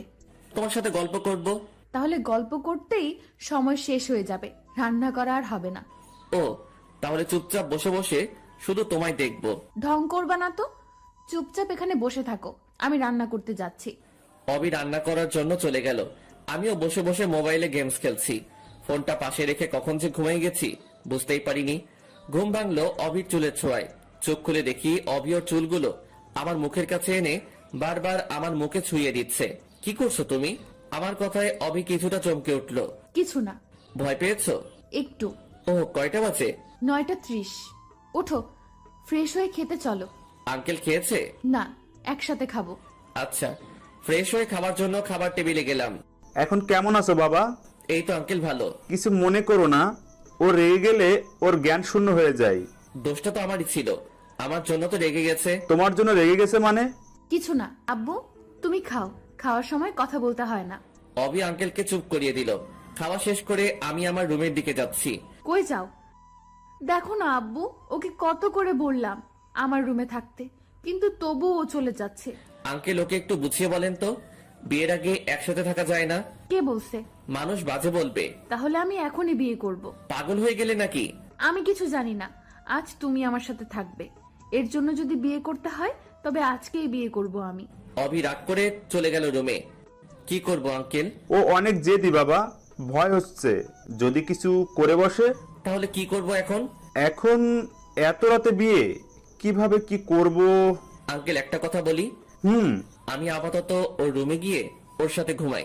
তোমার সাথে গল্প করব। তাহলে গল্প করতেই সময় শেষ হয়ে যাবে, রান্না করা আর হবে না। ও, তাহলে চুপচাপ বসে বসে শুধু তোমায় দেখবো। ঢং করবা না তো, চুপচাপ এখানে বসে থাকো, আমি রান্না করতে যাচ্ছি। অবি রান্না করার জন্য চলে গেল। আমিও বসে বসে মোবাইলে গেমস খেলছি। ফোনটা পাশে রেখে কখন যে ঘুমিয়ে গেছি বুঝতেই পারিনি। ঘুম ভাঙলো অবির চুলের ছোঁয়ায়। চোখ খুলে দেখি অবি ওর চুলগুলো আমার মুখের কাছে এনে বারবার আমার মুখে ছুঁয়ে দিচ্ছে। কি করছো তুমি? আমার কথায় অবি কিছুটা চমকে উঠলো। কিছু না। ভয় পেয়েছো? একটু। ও, কয়টা বাজে? 9:30। ওঠো, ফ্রেশ হয়ে খেতে চলো। আঙ্কেল খেয়েছে? না, একসাথে খাবো। আচ্ছা। ফ্রেশ হয়ে খাবার জন্য খাবার টেবিলে গেলাম। এখন কেমন আছো বাবা? এই তো আঙ্কেল, ভালো। কিছু মনে করো না, ও রেগে গেলে ওর জ্ঞান শূন্য হয়ে যায়। দোষটা তো আমারই ছিল, আমার জন্য তো রেগে গেছে। তোমার জন্য রেগে গেছে মানে? কিছু না আব্বু, তুমি খাও, খাওয়ার সময় কথা বলতে হয় না। অবি আঙ্কেলকে চুপ করিয়ে দিল। খাওয়া শেষ করে আমি আমার রুমের দিকে যাচ্ছি। কই যাও? দেখো না আব্বু, ওকে কত করে বললাম আমার রুমে থাকতে, কিন্তু তবুও ও চলে যাচ্ছে। আঙ্কেল, ওকে একটু বুঝিয়ে বলেন তো, বিয়ের আগে একসাথে থাকা যায় না। কে বলছে? মানুষ বাজে বলবে। তাহলে আমি এখনই বিয়ে করব। পাগল হয়ে গেলে নাকি? আমি কিছু জানি না, আজ তুমি আমার সাথে থাকবে। এর জন্য যদি বিয়ে করতে হয় তবে আজকেই বিয়ে করব আমি। অবি রাগ করে চলে গেল রুমে। কি করব আঙ্কেল? ও অনেক জেদি বাবা, ভয় হচ্ছে যদি কিছু করে বসে। তাহলে কি করব এখন? এখন এত রাতে বিয়ে, কিভাবে কি করব? আঙ্কেল, একটা কথা বলি। আমি আপাতত ওর রুমে গিয়ে ওর সাথে ঘুমাই।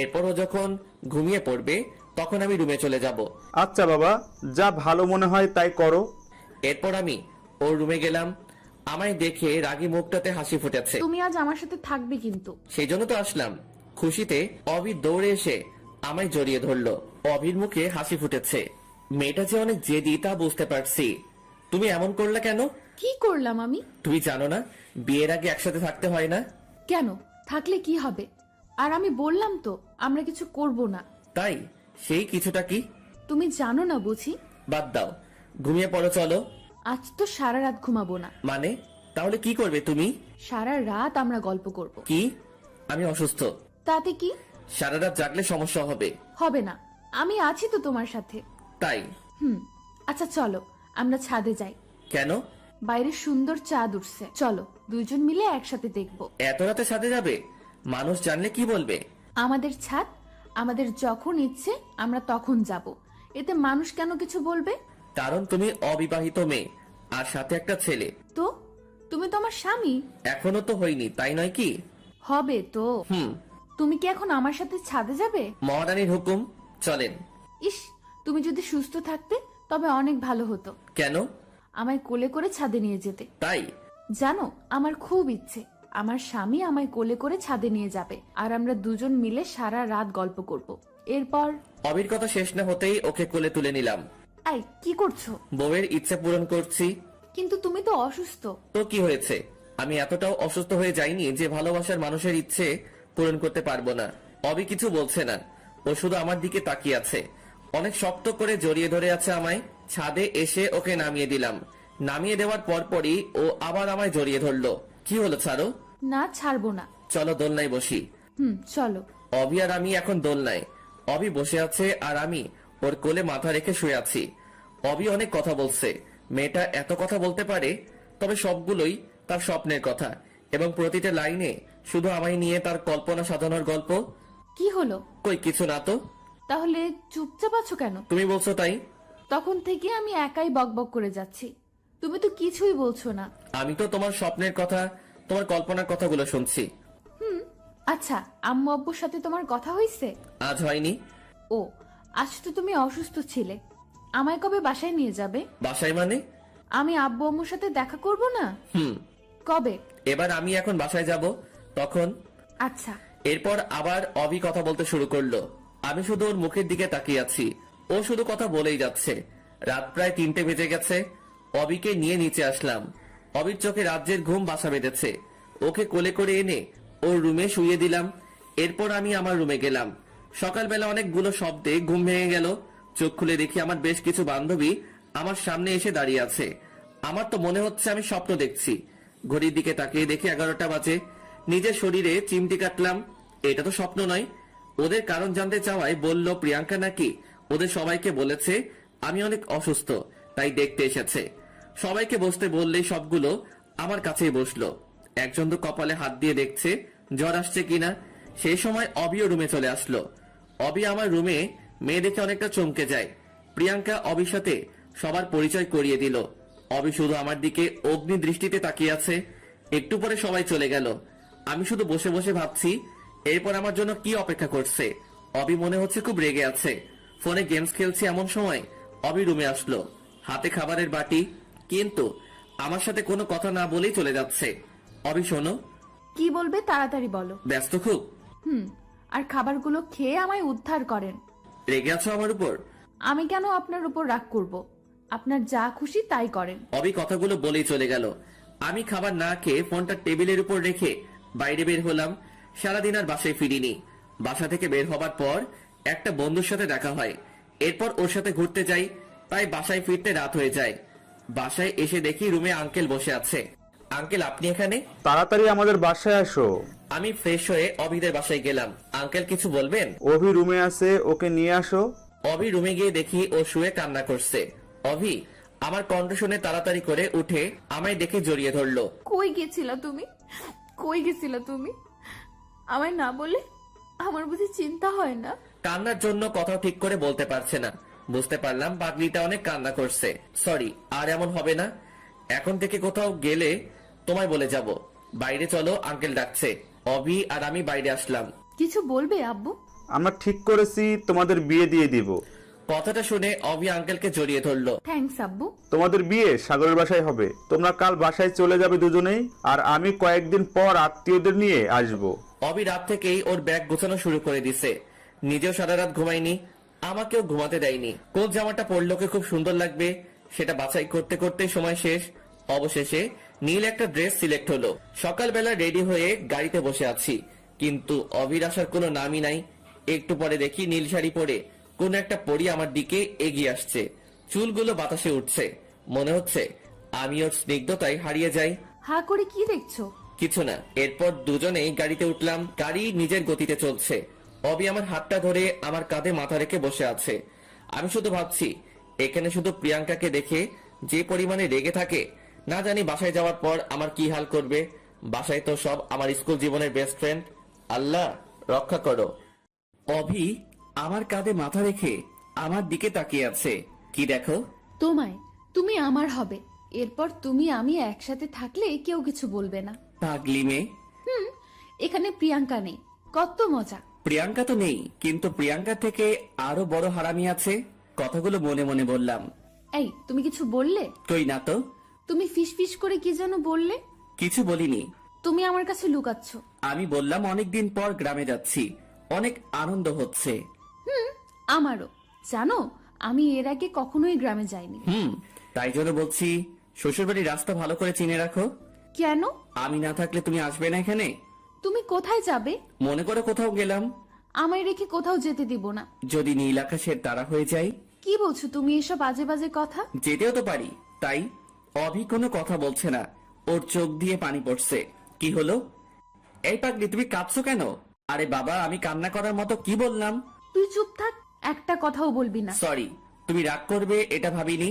এরপর ও যখন ঘুমিয়ে পড়বে তখন আমি রুমে চলে যাব। আচ্ছা বাবা, যা ভালো মনে হয় তাই করো। এরপর আমি ওর রুমে গেলাম। আমায় দেখে রাগী মুখটাতে হাসি ফুটেছে। তুমি আজ আমার সাথে থাকবে কিন্তু। সেই জন্য তো আসলাম। খুশিতে অভি দৌড়ে এসে আমায় জড়িয়ে ধরলো। অভির মুখে হাসি ফুটেছে। মেয়েটা যে অনেক জেদি তা বুঝতে পারছি। তুমি এমন করলে কেন? কি করলাম আমি? তুমি জানো না বিয়ের আগে একসাথে থাকতে হয় না? কেন? থাকলে কি হবে? আর আমি বললাম তো আমরা কিছু করব না। তাই? সেই কিছুটা কি? তুমি জানো না বুঝি? বাদ দাও, ঘুমিয়ে পড়ো চলো। আজ তো সারা রাত ঘুমাবো না। মানে? তাহলে কি করবে তুমি? সারা রাত আমরা গল্প করব। কি? আমি অসুস্থ। তাতে কি? সারা রাত জাগলে সমস্যা হবে। হবে না, আমি আছি তো তোমার সাথে। তাই? আচ্ছা চলো আমরা ছাদে যাই, কেন? বাইরে সুন্দর চাঁদ উঠছে, চলো দুইজন মিলে একসাথে দেখবো। এত রাতে সাথে যাবে? মানুষ জানলে কি বলবে? আমাদের ছাদ, আমাদের যখন ইচ্ছে আমরা তখন যাব, এতে মানুষ কেন কিছু বলবে? কারণ তুমি অবিবাহিত মেয়ে, আর সাথে একটা ছেলে। তো তুমি তো আমার স্বামী। এখনো তো হয়নি, তাই নয় কি? হবে তো। হুম। তুমি কি এখন আমার সাথে ছাদে যাবে? মহারানীর হুকুম, চলেন। ইস, তুমি যদি সুস্থ থাকতে তবে অনেক ভালো হতো, কেন? আমায় কোলে করে ছাদে নিয়ে যেতে। তাই? জানো, আমার খুব ইচ্ছে আমার স্বামী আমায় কোলে করে ছাদে নিয়ে যাবে, আর আমরা দুজন মিলে সারা রাত গল্প করব। এরপর অবির কথা শেষ না হতেই ওকে কোলে তুলে নিলাম। এই কি করছো? বউয়ের ইচ্ছে পূরণ করছি। কিন্তু তুমি তো অসুস্থ। তো কি হয়েছে? আমি এতটাও অসুস্থ হয়ে যাইনি যে ভালোবাসার মানুষের ইচ্ছে পূরণ করতে পারবো না। অবি কিছু বলছে না, ও শুধু আমার দিকে তাকিয়ে আছে। অনেক শক্ত করে জড়িয়ে ধরে আছে আমায়। ছাদে এসে ওকে নামিয়ে দিলাম। নামিয়ে দেওয়ার পরপরই ও আবার আমায় জড়িয়ে ধরলো। কি হলো, ছাড়ো। না, ছাড়বো না। চলো দোলনায় বসি। চলো। অবি আর আমি এখন দোলনায়। অবি বসে আছে আর আমি ওর কোলে মাথা রেখে শুয়ে আছি। অবি অনেক কথা বলছে। মেয়েটা এত কথা বলতে পারে, তবে সবগুলোই তার স্বপ্নের কথা, এবং প্রতিটা লাইনে শুধু আমায় নিয়ে তার কল্পনা সাজানোর গল্প। কি হলো? কই কিছু না তো। তাহলে চুপচাপ আছো কেন? তুমি বলছো তাই। তখন থেকে আমি একাই বকবক করে যাচ্ছি, তুমি তো কিছুই বলছো না। আমি তো তোমার স্বপ্নের কথা, তোমার কল্পনার কথাগুলো শুনছি। আচ্ছা, আম্মু আব্বুর সাথে তোমার কথা হয়েছে? আজ হয়নি। ও, আজ তো তুমি অসুস্থ ছিলে, আমায় কবে বাসায় নিয়ে যাবে? বাসায় মানে? আমি আব্বু আম্মুর সাথে দেখা করব না? হুম। কবে? এবার আমি এখন বাসায় যাব, তখন। আচ্ছা। এরপর আবার অবি কথা বলতে শুরু করলো। আমি শুধু ওর মুখের দিকে তাকিয়ে আছি। ও শুধু কথা বলেই যাচ্ছে। রাত প্রায় 3টে বেজে গেছে। অবিকে নিয়ে নিচে আসলাম। অবির চোখে রাজ্যের ঘুম বাসা বেঁধেছে। ওকে কোলে করে এনে ওর রুমে শুইয়ে দিলাম। এরপর আমি আমার রুমে গেলাম। সকালবেলা অনেকগুলো শব্দে ঘুম ভেঙে গেল। চোখ খুলে দেখি আমার বেশ কিছু বান্ধবী আমার সামনে এসে দাঁড়িয়ে আছে। আমার তো মনে হচ্ছে আমি স্বপ্ন দেখছি। ঘড়ির দিকে তাকিয়ে দেখি 11টা বাজে। নিজের শরীরে চিমটি কাটলাম। এটা তো স্বপ্ন নয়। ওদের কারণ জানতে চাওয়ায় বলল প্রিয়াঙ্কা নাকি ওদের সবাইকে বলেছে আমি অনেক অসুস্থ, তাই দেখতে এসেছে। সবাইকে বসতে বললেই সবগুলো আমার কাছেই বসলো। একজন তো কপালে হাত দিয়ে দেখছে জ্বর আসছে কিনা। সেই সময় অবিও রুমে চলে আসলো। অবি আমার রুমে মেয়ে দেখে অনেকটা চমকে যায়। প্রিয়াঙ্কা অবির সাথে সবার পরিচয় করিয়ে দিল। অবি শুধু আমার দিকে অগ্নি দৃষ্টিতে তাকিয়ে আছে। একটু পরে সবাই চলে গেল। আমি শুধু বসে বসে ভাবছি এরপর আমার জন্য কি অপেক্ষা করছে। অবি মনে হচ্ছে খুব রেগে আছে। ফোনে গেমস খেলছি এমন সময় অবি রুমে আসলো, হাতে খাবারের বাটি, কিন্তু আমার সাথে কোনো কথা না বলেই চলে যাচ্ছে। অবি শোনো। কি বলবে তাড়াতাড়ি বলো। ব্যস্ত খুব? আর খাবারগুলো খেয়ে আমায় উদ্ধার করেন। রেগে আছো আমার উপর? আমি কেন আপনার উপর রাগ করব? আপনার যা খুশি তাই করেন। অবি কথাগুলো বলেই চলে গেল। আমি খাবার না খেয়ে ফোনটা টেবিলের উপর রেখে বাইরে বের হলাম। সারাদিন আর বাসায় ফিরিনি। বাসা থেকে বের হবার পর একটা বন্ধুর সাথে দেখা হয়। এরপর ওর সাথে ঘুরতে যাই, তাই বাসায় ফিরতে রাত হয়ে যায়। বাসায় এসে দেখি রুমে আঙ্কেল বসে আছে। আঙ্কেল আপনি এখানে? তাড়াতাড়ি আমাদের বাসায় আসো। আমি ফ্রেশ হয়ে অভিদের বাসায় গেলাম। আঙ্কেল কিছু বলবেন? অভি রুমে আছে, ওকে নিয়ে আসো। অভি রুমে গিয়ে দেখি ও শুয়ে কান্না করছে। অভি আমার কণ্ঠ শুনে তাড়াতাড়ি করে উঠে আমায় দেখে জড়িয়ে ধরলো। কই গেছিলা তুমি? কই গেছিলা তুমি? আমায় না বলে আমার বুঝি চিন্তা হয় না? কান্নার জন্য কথাও ঠিক করে বলতে পারছে না। বুঝতে পারলাম পাগলিটা অনেক কান্না করছে। সরি, আর এমন হবে না। এখন থেকে কোথাও গেলে তোমায় বলে যাব। বাইরে চলো, আঙ্কেল ডাকছে। অভি আর আমি বাইরে আসলাম। কিছু বলবে আব্বু? আমরা ঠিক করেছি তোমাদের বিয়ে দিয়ে দিব। কথাটা শুনে অভি আঙ্কেলকে জড়িয়ে ধরলো। থ্যাঙ্কস আব্বু। তোমাদের বিয়ে সাগরের বাসায় হবে। তোমরা কাল বাসায় চলে যাবে দুজনেই, আর আমি কয়েকদিন পর আত্মীয়দের নিয়ে আসবো। অভি রাত থেকেই ওর ব্যাগ গোছানো শুরু করে দিছে। নিজেও সারা রাত ঘুমায়নি, আমাকেও ঘুমাতে দেয়নি। কোন জামাটা পরলে ওকে খুব সুন্দর লাগবে সেটা বাছাই করতে করতে সময় শেষ। অবশেষে নীল একটা ড্রেস সিলেক্ট হলো। সকালবেলা রেডি হয়ে গাড়িতে বসে আছি, কিন্তু অভির আসার কোনো নামই নাই। একটু পরে দেখি নীল শাড়ি পরে কোন একটা পরী আমার দিকে এগিয়ে আসছে। চুলগুলো বাতাসে উঠছে। মনে হচ্ছে আমি ওর স্নিগ্ধতায় হারিয়ে যাই। হা করে কি দেখছো? কিছু না। এরপর দুজনেই গাড়িতে উঠলাম। গাড়ি নিজের গতিতে চলছে। অবি আমার হাতটা ধরে আমার কাঁধে মাথা রেখে বসে আছে। আমি শুধু ভাবছি, এখানে শুধু প্রিয়াঙ্কাকে দেখে যে পরিমাণে রেগে থাকে, না জানি বাসায় যাওয়ার পর আমার কি হাল করবে। বাসায় তো সব আমার স্কুল জীবনের বেস্ট ফ্রেন্ড। আল্লাহ রক্ষা করো। অভি আমার কাঁধে মাথা রেখে আমার দিকে তাকিয়ে আছে। কি দেখো? তোমায়, তুমি আমার হবে। এরপর তুমি আমি একসাথে থাকলে কেউ কিছু বলবে না। পাগলি মেয়ে। এখানে প্রিয়াঙ্কা নেই, কত মজা। প্রিয়াঙ্কা তো নেই, কিন্তু প্রিয়াঙ্কা থেকে আরো বড় হারামি আছে। কথাগুলো মনে মনে বললাম। এই, তুমি কিছু বললে? কই না তো। তুমি ফিস ফিস করে কি যেন বললে। কিছু বলিনি। তুমি আমার কাছে লুকাচ্ছ। আমি বললাম অনেকদিন পর গ্রামে যাচ্ছি, অনেক আনন্দ হচ্ছে। আমারও। জানো, আমি এর আগে কখনোই গ্রামে যাইনি। তাই জন্য বলছি, শ্বশুরবাড়ির রাস্তা ভালো করে চিনে রাখো। কেন? আমি না থাকলে তুমি আসবে না এখানে। তুমি কোথায় যাবে? মনে করে কোথাও গেলাম। আমায় রেখে কোথাও যেতে দিব না। যদি নীল আকাশের তারা হয়ে যাই। কি বলছো তুমি এসব বাজে বাজে কথা? যেতেও তো পারি। তাই অভি কোনো কথা বলছে না, ওর চোখ দিয়ে পানি পড়ছে। কি হলো? এই পাগলি, তুমি কাঁদছো কেন? আরে বাবা, আমি কান্না করার মতো কি বললাম? তুই চুপ থাক, একটা কথাও বলবি না। সরি, তুমি রাগ করবে এটা ভাবিনি।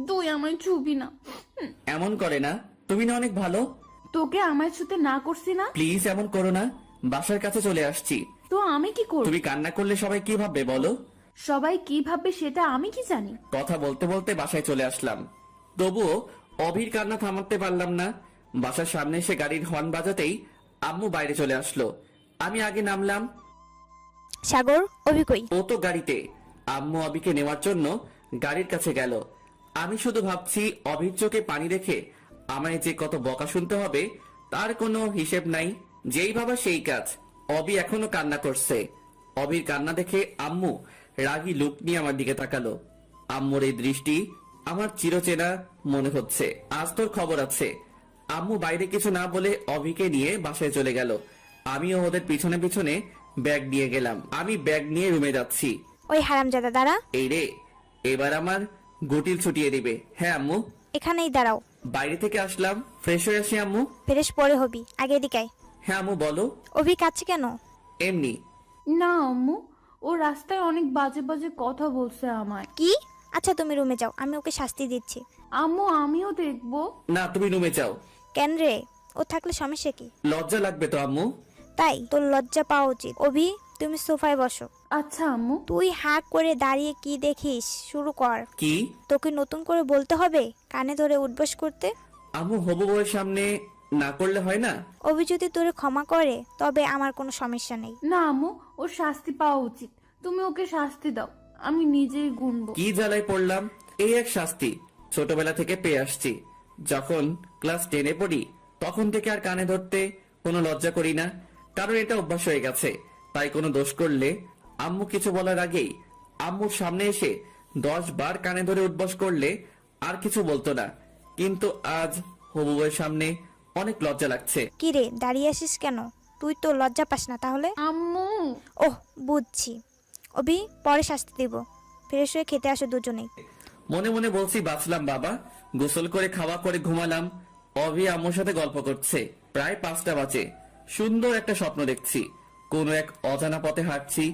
তুই আমায় ছুবি না। এমন করে না, তুমি না অনেক ভালো। তোকে আমায় ছুতে না করছি না। প্লিজ এমন করো না, বাসার কাছে চলে আসছি। তো আমি কি করব? তুমি কান্না করলে সবাই কি ভাববে বলো? সবাই কি ভাববে সেটা আমি কি জানি। কথা বলতে বলতে বাসায় চলে আসলাম, তবুও অভির কান্না থামাতে পারলাম না। বাসার সামনে এসে গাড়ির হর্ন বাজাতেই আম্মু বাইরে চলে আসলো। আমি আগে নামলাম। সাগর, অভি কই? ও তো গাড়িতে। আম্মু অভিকে নেওয়ার জন্য গাড়ির কাছে গেল। আমি শুধু ভাবছি, অভির চোখে পানি রেখে আমায় যে কত বকা শুনতে হবে তার কোনো হিসেব নাই। যেই ভাবা সেই কাজ। অভি এখনো কান্না করছে। অভির কান্না দেখে আম্মু রাগী লুক নিয়ে আমার দিকে তাকালো। আম্মুর এই দৃষ্টি আমার চিরচেনা মনে হচ্ছে। আজ তোর খবর আছে। আম্মু বাইরে কিছু না বলে অভিকে নিয়ে বাসায় চলে গেল। আমিও ওদের পিছনে পিছনে ব্যাগ নিয়ে গেলাম। আমি ব্যাগ নিয়ে রুমে যাচ্ছি। ওই হারামজাদা দাঁড়া। এই রে, এবার আমার গুটিল ছুটিয়ে দিবে। হ্যাঁ আম্মু। এখানেই দাঁড়াও। বাইরে থেকে আসলাম, ফ্রেশ হয়ে আসি আম্মু। ফ্রেশ পরে হবি, আগে এদিকে আয়। হ্যাঁ আম্মু বলো। অভি কাছে কেন? এমনি। না আম্মু, ও রাস্তায় অনেক বাজে বাজে কথা বলছে আমায়। কি? আচ্ছা তুমি রুমে যাও, আমি ওকে শাস্তি দিচ্ছি। আম্মু, আমিও দেখবো। না, তুমি রুমে যাও। কেন রে? ও থাকলে সমস্যা কি? লজ্জা লাগবে তো আম্মু। তাই তোর লজ্জা পাওয়া উচিত। অভি, তুমি সোফায় বসো। আচ্ছা আম্মু। তুই হাঁ করে দাঁড়িয়ে কি দেখিস? শুরু কর। কি? তোকে নতুন করে বলতে হবে কানে ধরে উঠবস করতে? আম্মু, হবু বউয়ের সামনে না করলে হয় না? অভি যদি তোরে ক্ষমা করে তবে আমার কোনো সমস্যা নেই। না আম্মু, ওর শাস্তি পাওয়া উচিত। তুমি ওকে শাস্তি দাও, আমি নিজেই গুনবো। কি জ্বালায় পড়লাম। এই এক শাস্তি ছোটবেলা থেকে পেয়ে আসছি। যখন ক্লাস 10-এ পড়ি তখন থেকে আর কানে ধরতে কোনো লজ্জা করি না, কারণ এটা অভ্যাস হয়ে গেছে। তাই কোনো দোষ করলে আম্মু কিছু বলার আগেই আম্মুর সামনে এসে 10 বার কানে ধরে উঠবস করলে আর কিছু বলতো না। কিন্তু আজ হবু বউয়ের সামনে অনেক লজ্জা লাগছে। কি রে, দাঁড়িয়ে আসিস কেন? তুই তো লজ্জা পাস না তাহলে? আম্মু। ওহ, বুঝছি। অভি, পরে শাস্তি দেব। ফ্রেশ হয়ে খেতে আসো দুজনেই। মনে মনে বলছি, বাঁচলাম বাবা। গোসল করে খাওয়া করে ঘুমালাম। অভি আম্মুর সাথে গল্প করছে। প্রায় 5টা বাজে। সুন্দর একটা স্বপ্ন দেখছি। কোনো এক অজানা পথে হাঁটছি,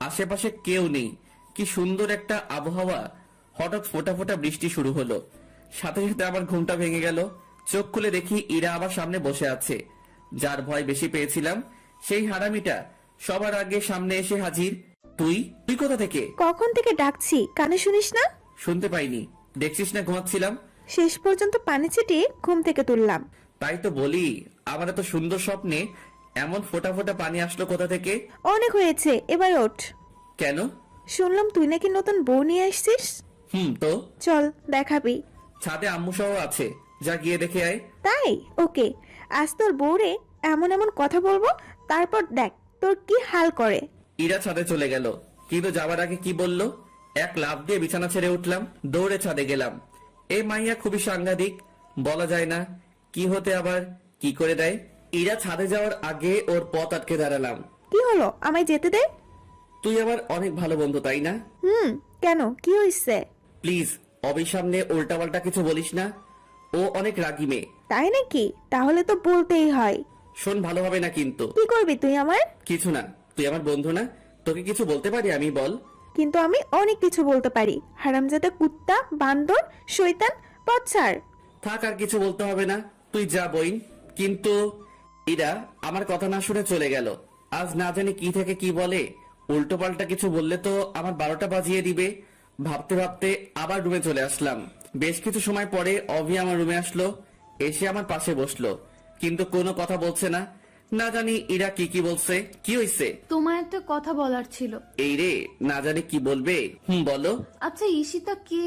আশেপাশে কেউ নেই। কি সুন্দর একটা আবহাওয়া। হঠাৎ ফোঁটা ফোঁটা বৃষ্টি শুরু হলো। সাথে সাথে আমার ঘুমটা ভেঙে গেল। চোখ খুলে দেখি ইরা আমার সামনে বসে আছে। যার ভয় বেশি পেয়েছিলাম সেই হারামিটা সবার আগে সামনে এসে হাজির। তুই তুই কোথা থেকে? কখন থেকে ডাকছি, কানে শুনিস না? শুনতে পাইনি। দেখছিস না ঘুমাচ্ছিলাম। শেষ পর্যন্ত পানি ছিটিয়ে ঘুম থেকে তুললাম। তাই তো বলি, আমার এত সুন্দর স্বপ্নে এমন ফোঁটা ফোঁটা পানি আসলো কোথা থেকে? অনেক হয়েছে, এবার ওঠ। কেন? শুনলাম তুই নাকি নতুন বউ নিয়ে আসছিস। তো চল দেখাবি। ছাদে আম্মু সহ আছে, যা গিয়ে দেখে আয়। তাই? ওকে, আজ তোর বউরে এমন এমন কথা বলবো, তারপর দেখ তোর কি হাল করে। ইরা ছাদে চলে গেল, কিন্তু যাবার আগে কি বললো? এক লাফ দিয়ে বিছানা ছেড়ে উঠলাম, দৌড়ে ছাদে গেলাম। এই মাইয়া খুবই সাংঘাতিক, বলা যায় না কি হতে আবার কি করে দেয়। ইরা ছাদে যাওয়ার আগে ওর পথ আটকে দাঁড়ালাম। কি হলো, আমায় যেতে দে। তুই আমার অনেক ভালো বন্ধু, তাই না? কেন, কি হইছে? প্লিজ অবির সামনে উল্টাপাল্টা কিছু বলিস না। ও অনেক রাগী মেয়ে। তাই নাকি? তাহলে তো বলতেই হয়। শোন, ভালোভাবে না কিন্তু। কি করবি তুই আমার? কিছু না, তুই আমার বন্ধু না? তোকে কিছু বলতে পারি আমি, বল? কিন্তু আমি অনেক কিছু বলতে পারি। হারামজাদা কুত্তা, বান্দর, শয়তান, পথছাড়। থাক, আর কিছু বলতে হবে না, তুই যা বইন। কিন্তু ইরা আমার কথা না শুনে চলে গেল। আজ না জানি কি থেকে কি বলে, উল্টো পাল্টা কিছু বললে তো আমার 12টা বাজিয়ে দিবে। ভাবতে ভাবতে আবার রুমে চলে আসলাম। বেশ কিছু সময় পরে অভি আমার রুমে আসলো, এসে আমার পাশে বসলো, কিন্তু কোনো কথা বলছে না। না জানি ইরা কি কি বলছে। কি হইছে? তোমার একটা কথা বলার ছিল। এই রে, না জানি কি বলবে। বলো। আচ্ছা, ঈশিতা কে?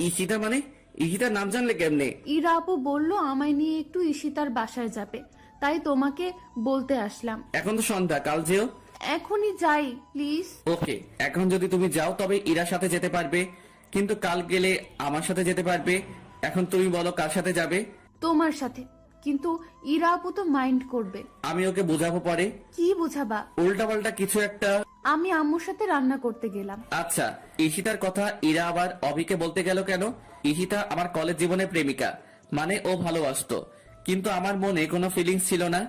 ঈশিতা মানে? ঈশিতার নাম জানলে কেমনে? ইরা আপু বললো আমায় নিয়ে একটু ঈশিতার বাসায় যাবে, তাই তোমাকে বলতে আসলাম। এখন তো সন্ধ্যা, কাল যেও। এখনই যাই প্লিজ। ওকে, এখন যদি তুমি যাও তবে ইরার সাথে যেতে পারবে, কিন্তু কাল গেলে আমার সাথে যেতে পারবে। এখন তুমি বলো কার সাথে যাবে? তোমার সাথে। কিন্তু ইরা আপু তো মাইন্ড করবে। আমি ওকে বোঝাবো পরে। কি বুঝাবা? উল্টা পাল্টা কিছু একটা। আমি আম্মুর সাথে রান্না করতে গেলাম। আচ্ছা, ঈশিতার কথা ইরা আবার অভিকে বলতে গেল কেন? ঈশিতা আমার কলেজ জীবনের প্রেমিকা, মানে ও ভালোবাসতো, কিন্তু আমার মনে কোনো ফিলিংস ছিল না।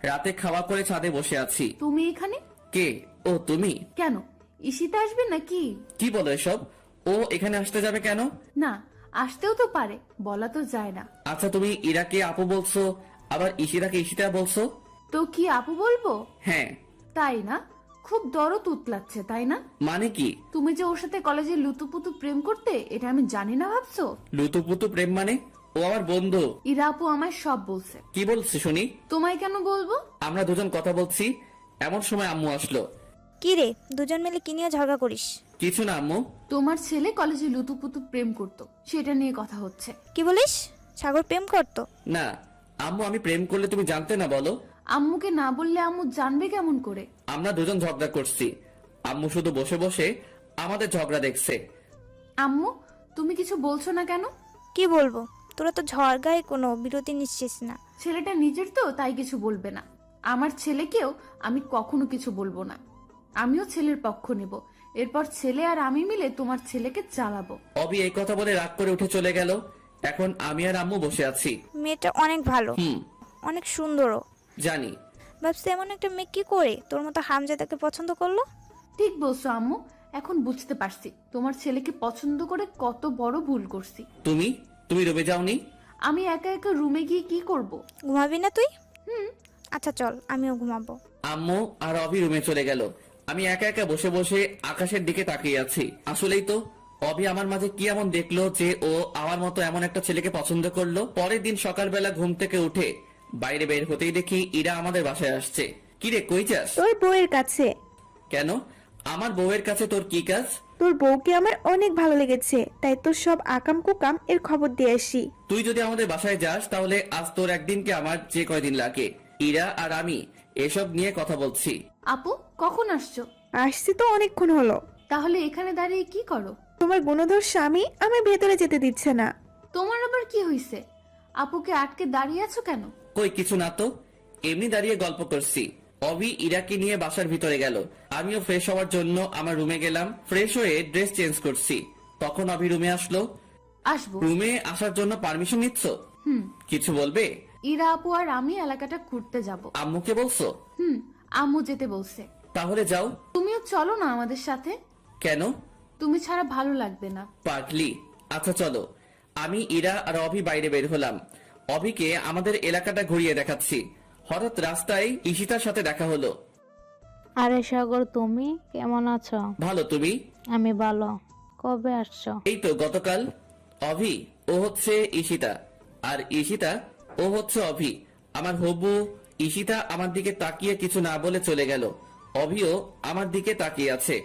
রাতে খাওয়া করে ছাদে বসে আছি। তুমি এখানে? কে? ও তুমি? কেন, ঈশিতা আসবে নাকি? কি বলো এসব? ও এখানে আসতে যাবে কেন? না, আসতেও তো পারে, বলা তো যায় না। আচ্ছা, তুমি ইরাকে আপু বলছো, আবার ঈশিতাকে ঈশিতা বলছো। তো কি আপু বলবো? হ্যাঁ। তাই না? খুব দরদ উতলাচ্ছে, তাই না? মানে কি? তুমি যে ওর সাথে কলেজে লুতুপুতু প্রেম করতে, এটা আমি জানি না ভাবছো? লুতুপুতু প্রেম মানে? ও আমার বন্ধু। ইরা আপু আমায় সব বলছে। কি বলছে শুনি? তোমায় কেন বলবো? আমরা দুজন কথা বলছি, এমন সময় আম্মু আসলো। কি রে, দুজন মিলে কি নিয়ে ঝগড়া করিস? কিছু না আম্মু। তোমার ছেলে কলেজে লুতুপুতু প্রেম করতো, সেটা নিয়ে কথা হচ্ছে। কি বলিস? সাগর প্রেম করতো? না আম্মু, আমি প্রেম করলে তুমি জানতে না বলো? আম্মুকে না বললে আম্মু জানবে কেমন করে? আমরা দুজন ঝগড়া করছি, আম্মু শুধু বসে বসে আমাদের ঝগড়া দেখছে। আম্মু, তুমি কিছু বলছো না কেন? কি বলবো, তোরা তো ঝড়গায় কোনো বিরতি নিচ্ছিস না। ছেলেটা নিজের তো, তাই কিছু বলবে না। আমার ছেলেকেও আমি কখনো কিছু বলবো না। আমিও ছেলের পক্ষ নেব। এরপর ছেলে আর আমি মিলে তোমার ছেলেকে চালাবো। অবি এই কথা বলে রাগ করে উঠে চলে গেল। এখন আমি আর আম্মু বসে আছি। মেয়েটা অনেক ভালো, অনেক সুন্দরও। জানি। ভাবছি এমন একটা মেয়ে কি করে তোর মতো হামজাদাকে পছন্দ করলো। ঠিক বলছো আম্মু, এখন বুঝতে পারছি তোমার ছেলেকে পছন্দ করে কত বড় ভুল করছি। তুমি তুমি রুমে যাওনি? আমি একা একা রুমে গিয়ে কি করব? ঘুমাবি না তুই? আচ্ছা চল, আমিও ঘুমাবো। আম্মু আর অভি রুমে চলে গেল। আমি একা একা বসে বসে আকাশের দিকে তাকিয়ে আছি। আসলেই তো, অভি আমার মাঝে কি এমন দেখলো যে ও আমার মতো এমন একটা ছেলেকে পছন্দ করলো? পরের দিন সকালবেলা ঘুম থেকে উঠে বাইরে বের হতেই দেখি ইরা আমাদের বাসায় আসছে। কিরে, কই যাস? তোর বউয়ের কাছে। কেন? আমার বউয়ের কাছে তোর কি কাজ? তোর বউকে আমার অনেক ভালো লেগেছে, তাই তোর সব আকাম কুকাম এর খবর দিয়ে আসি। তুই যদি আমাদের বাসায় যাস তাহলে আজ তোর একদিনকে আমার যে কয়দিন লাগে। ইরা আর আমি এসব নিয়ে কথা বলছি। আপু, কখন আসছো? আসছি তো অনেকক্ষণ হলো। তাহলে এখানে দাঁড়িয়ে কি করো? তোমার গুণধর স্বামী আমার ভেতরে যেতে দিচ্ছে না। তোমার আবার কি হয়েছে? আপুকে আটকে দাঁড়িয়ে আছো কেন? কই কিছু না তো, এমনি দাঁড়িয়ে গল্প করছি। অভি ইরাকে নিয়ে বাসার ভিতরে গেল, আমিও ফ্রেশ হওয়ার জন্য আমার রুমে গেলাম। ফ্রেশ হয়ে ড্রেস চেঞ্জ করছি, তখন অভি রুমে আসলো। আসবো। রুমে আসার জন্য পারমিশন নিচ্ছ? কিছু বলবে? ইরা আপু আর আমি এলাকাটা ঘুরতে যাব। আম্মুকে বলছো? আম্মু যেতে বলছে। তাহলে যাও। তুমিও চলো না আমাদের সাথে। কেন? তুমি ছাড়া ভালো লাগবে না। পাগলি। আচ্ছা চলো। আমি, ইরা আর অভি বাইরে বের হলাম। অভিকে আমাদের এলাকাটা ঘুরিয়ে দেখাচ্ছি। হঠাৎ রাস্তায় ঈশিতার সাথে দেখা হলো। আরে সাগর, তুমি কেমন আছো? ভালো, তুমি? আমি ভালো। কবে আসছো? এই তো গতকাল। অভি ও হচ্ছে ঈশিতা, আর ঈশিতা ও হচ্ছে অভি। আমার হবু। ঈশিতা আমার দিকে তাকিয়ে কিছু না বলে চলে গেল। অভিও আমার দিকে তাকিয়ে আছে।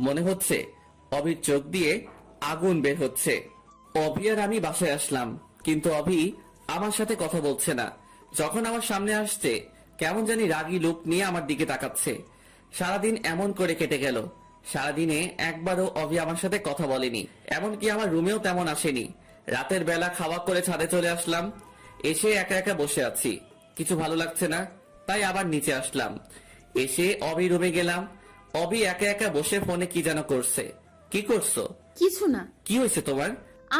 মনে হচ্ছে অভির চোখ দিয়ে আগুন বের হচ্ছে। অভি আর আমি বাসায় আসলাম, কিন্তু অভি আমার সাথে কথা বলছে না। যখন আমার সামনে আসছে কেমন জানি রাগী লোক নিয়ে আমার দিকে তাকাচ্ছে। সারাদিন এমন করে কেটে গেল। সারাদিনে একবারও অভি আমার সাথে কথা বলেনি, এমনকি আমার রুমেও তেমন আসেনি। রাতের বেলা খাওয়া করে ছাদে চলে আসলাম, এসে একা একা বসে আছি। কিছু ভালো লাগছে না, তাই আবার নিচে আসলাম। এসে অভি রুমে গেলাম। অভি একা একা বসে ফোনে কি যেন করছে। কি করছো? কিছু না। কি হয়েছে তোমার?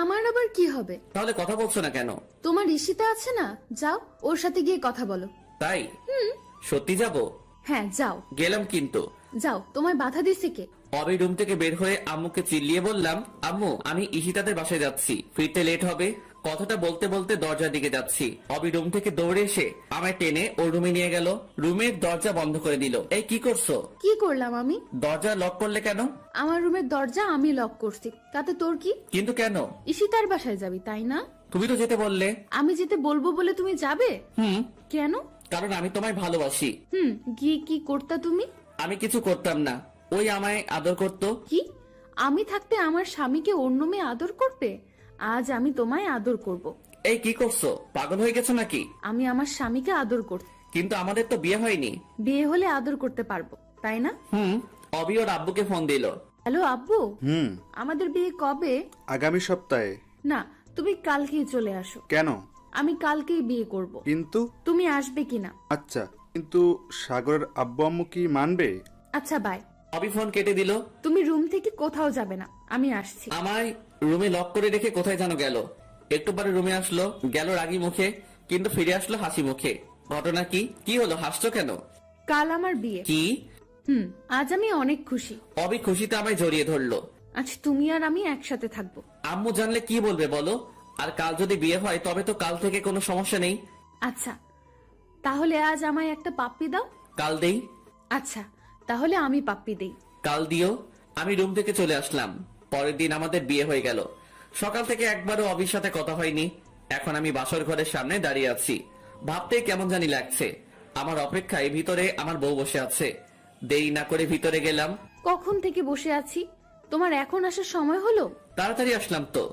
আমার আবার কি হবে? তাহলে কথা বলছো না কেন? তোমার ঈশিতা আছে না, যাও ওর সাথে গিয়ে কথা বলো। তাই? সত্যি যাব? হ্যাঁ যাও। গেলাম, কিন্তু যাও, তোমায় বাধা দিছে কে? অবি রুম থেকে বের হয়ে আম্মুকে চিল্লিয়ে বললাম, আম্মু আমি ঈশিতাদের বাসায় যাচ্ছি, ফিরতে লেট হবে। কথাটা বলতে বলতে দরজার দিকে যাচ্ছি, অবি রুম থেকে দৌড়ে এসে আমায় টেনে ওর রুমে নিয়ে গেল, রুমের দরজা বন্ধ করে দিল। এই কি করছো? কি করলাম আমি? দরজা লক করলে কেন? আমার রুমের দরজা আমি লক করছি, তাতে তোর কি? কিন্তু কেন? ঈশিতার বাসায় যাবি তাই না? তুমি তো যেতে বললে। আমি যেতে বলবো বলে তুমি যাবে? হুম, কেন? কারণ আমি তোমায় ভালোবাসি। গিয়ে কি করতা তুমি? আমি কিছু করতাম না, ওই আমায় আদর করতো। কি? আমি থাকতে আমার স্বামীকে অন্য মেয়ে আদর করবে? আজ আমি তোমায় আদর করব। এই কি করছো? পাগল হয়ে গেছো নাকি? আমি আমার স্বামীকে আদর করছি। কিন্তু আমাদের তো বিয়ে হয়নি। বিয়ে হলে আদর করতে পারবো, তাই না? অবি ওর আব্বুকে ফোন দিল। হ্যালো আব্বু, আমাদের বিয়ে কবে? আগামী সপ্তাহে। না, তুমি কালকেই চলে আসো। কেন? আমি কালকেই বিয়ে করব। কিন্তু তুমি আসবে কিনা? আচ্ছা, কিন্তু সাগরের আব্বু আম্মু কি মানবে? আচ্ছা বাই। অবি ফোন কেটে দিল। তুমি রুম থেকে কোথাও যাবে না, আমি আসছি। আমায় রুমে লক করে রেখে কোথায় যেন গেল। একটু পরে রুমে আসলো, গেল রাগী মুখে, কিন্তু ফিরে আসলো হাসি মুখে। ঘটনা কি? কি হলো, হাসছো কেন? কাল আমার বিয়ে। কি? আজ আমি অনেক খুশি। অবি খুশিতে আমায় জড়িয়ে ধরলো। আজ তুমি আর আমি একসাথে থাকবো। আম্মু জানলে কি বলবে বলো? আর কাল যদি বিয়ে হয় তবে তো কাল থেকে কোনো সমস্যা নেই। আচ্ছা, তাহলে আজ আমায় একটা পাপ্পি দাও। কাল দেই। আচ্ছা, তাহলে আমি পাপ্পি দেই। কাল দিও। আমি রুম থেকে চলে আসলাম। পরের দিন আমাদের বিয়ে হয়ে গেল। সকাল থেকে একবারও অবির সাথে কথা হয়নি। এখন আমি বাসর ঘরের সামনে দাঁড়িয়ে আছি, ভাবতে কেমন জানি লাগছে। আমার অপেক্ষায় ভিতরে আমার বউ বসে আছে। দেরি না করে ভিতরে গেলাম। কখন থেকে বসে আছি, তোমার এখন আসার সময় হলো? তাড়াতাড়ি আসলাম তো।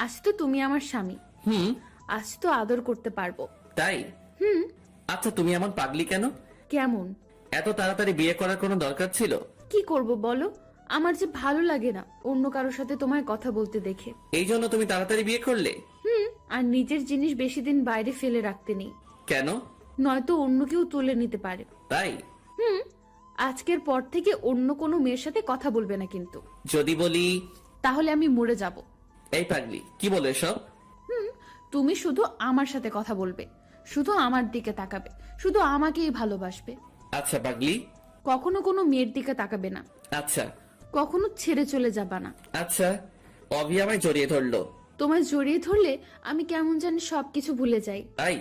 আজ তো তুমি আমার স্বামী, হুম, আজ তো আদর করতে পারবো। তাই? আচ্ছা, তুমি এমন পাগলি কেন? কেমন? এত তাড়াতাড়ি বিয়ে করার কোনো দরকার ছিল? কি করব বলো, আমার যে ভালো লাগে না অন্য কারোর সাথে তোমায় কথা বলতে দেখে। এই জন্য তুমি তাড়াতাড়ি বিয়ে করলে? আর নিজের জিনিস বেশি দিন বাইরে ফেলে রাখতে নেই, কেন? নয়তো অন্য কেউ তুলে নিতে পারে। তাই? আজকের পর থেকে অন্য কোনো মেয়ের সাথে কথা বলবে না কিন্তু। যদি বলি? তাহলে আমি মরে যাব। এই পাগলি, কি বলো এসব? তুমি শুধু আমার সাথে কথা বলবে, শুধু আমার দিকে তাকাবে, শুধু আমাকেই ভালোবাসবে। আচ্ছা পাগলি। কখনো কোনো মেয়ের দিকে তাকাবে না, আচ্ছা কখনো ছেড়ে চলে যাবা না। আচ্ছা। অভি আমায় জড়িয়ে ধরলো। তোমায় জড়িয়ে ধরলে আমি কেমন জানি সবকিছু ভুলে যাই। তাই?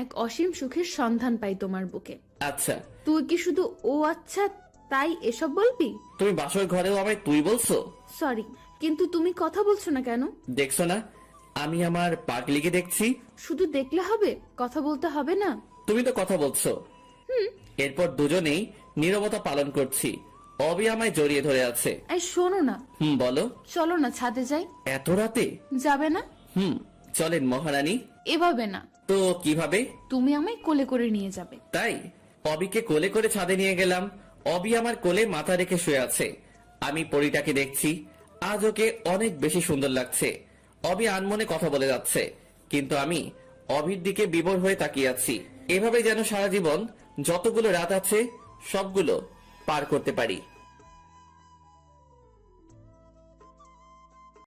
এক অসীম সুখের সন্ধান পাই তোমার বুকে। আচ্ছা। তুই কি শুধু ও আচ্ছা তাই এসব বলবি? তুমি বাসর ঘরেও আমায় তুই বলছো? সরি, কিন্তু তুমি কথা বলছো না কেন? দেখছো না আমি আমার পাগলিকে দেখছি? শুধু দেখলে হবে, কথা বলতে হবে না? তুমি তো কথা বলছো। এরপর দুজনেই নীরবতা পালন করছি। অভি আমায় জড়িয়ে ধরে আছে। এই শোনো না, বলো। চলো না ছাদে যাই। এত রাতে? যাবে না? চলেন মহারানী। এভাবে না তো কিভাবে? তুমি আমায় কোলে করে নিয়ে যাবে। তাই? অবিকে কোলে করে ছাদে নিয়ে গেলাম। অবি আমার কোলে মাথা রেখে শুয়ে আছে। আমি পরীটাকে দেখছি। আজ ওকে অনেক বেশি সুন্দর লাগছে। অবি আনমনে কথা বলে যাচ্ছে, কিন্তু আমি অবির দিকে বিভোর হয়ে তাকিয়ে আছি। এভাবে যেন সারা জীবন যতগুলো রাত আছে সবগুলো পার করতে পারি।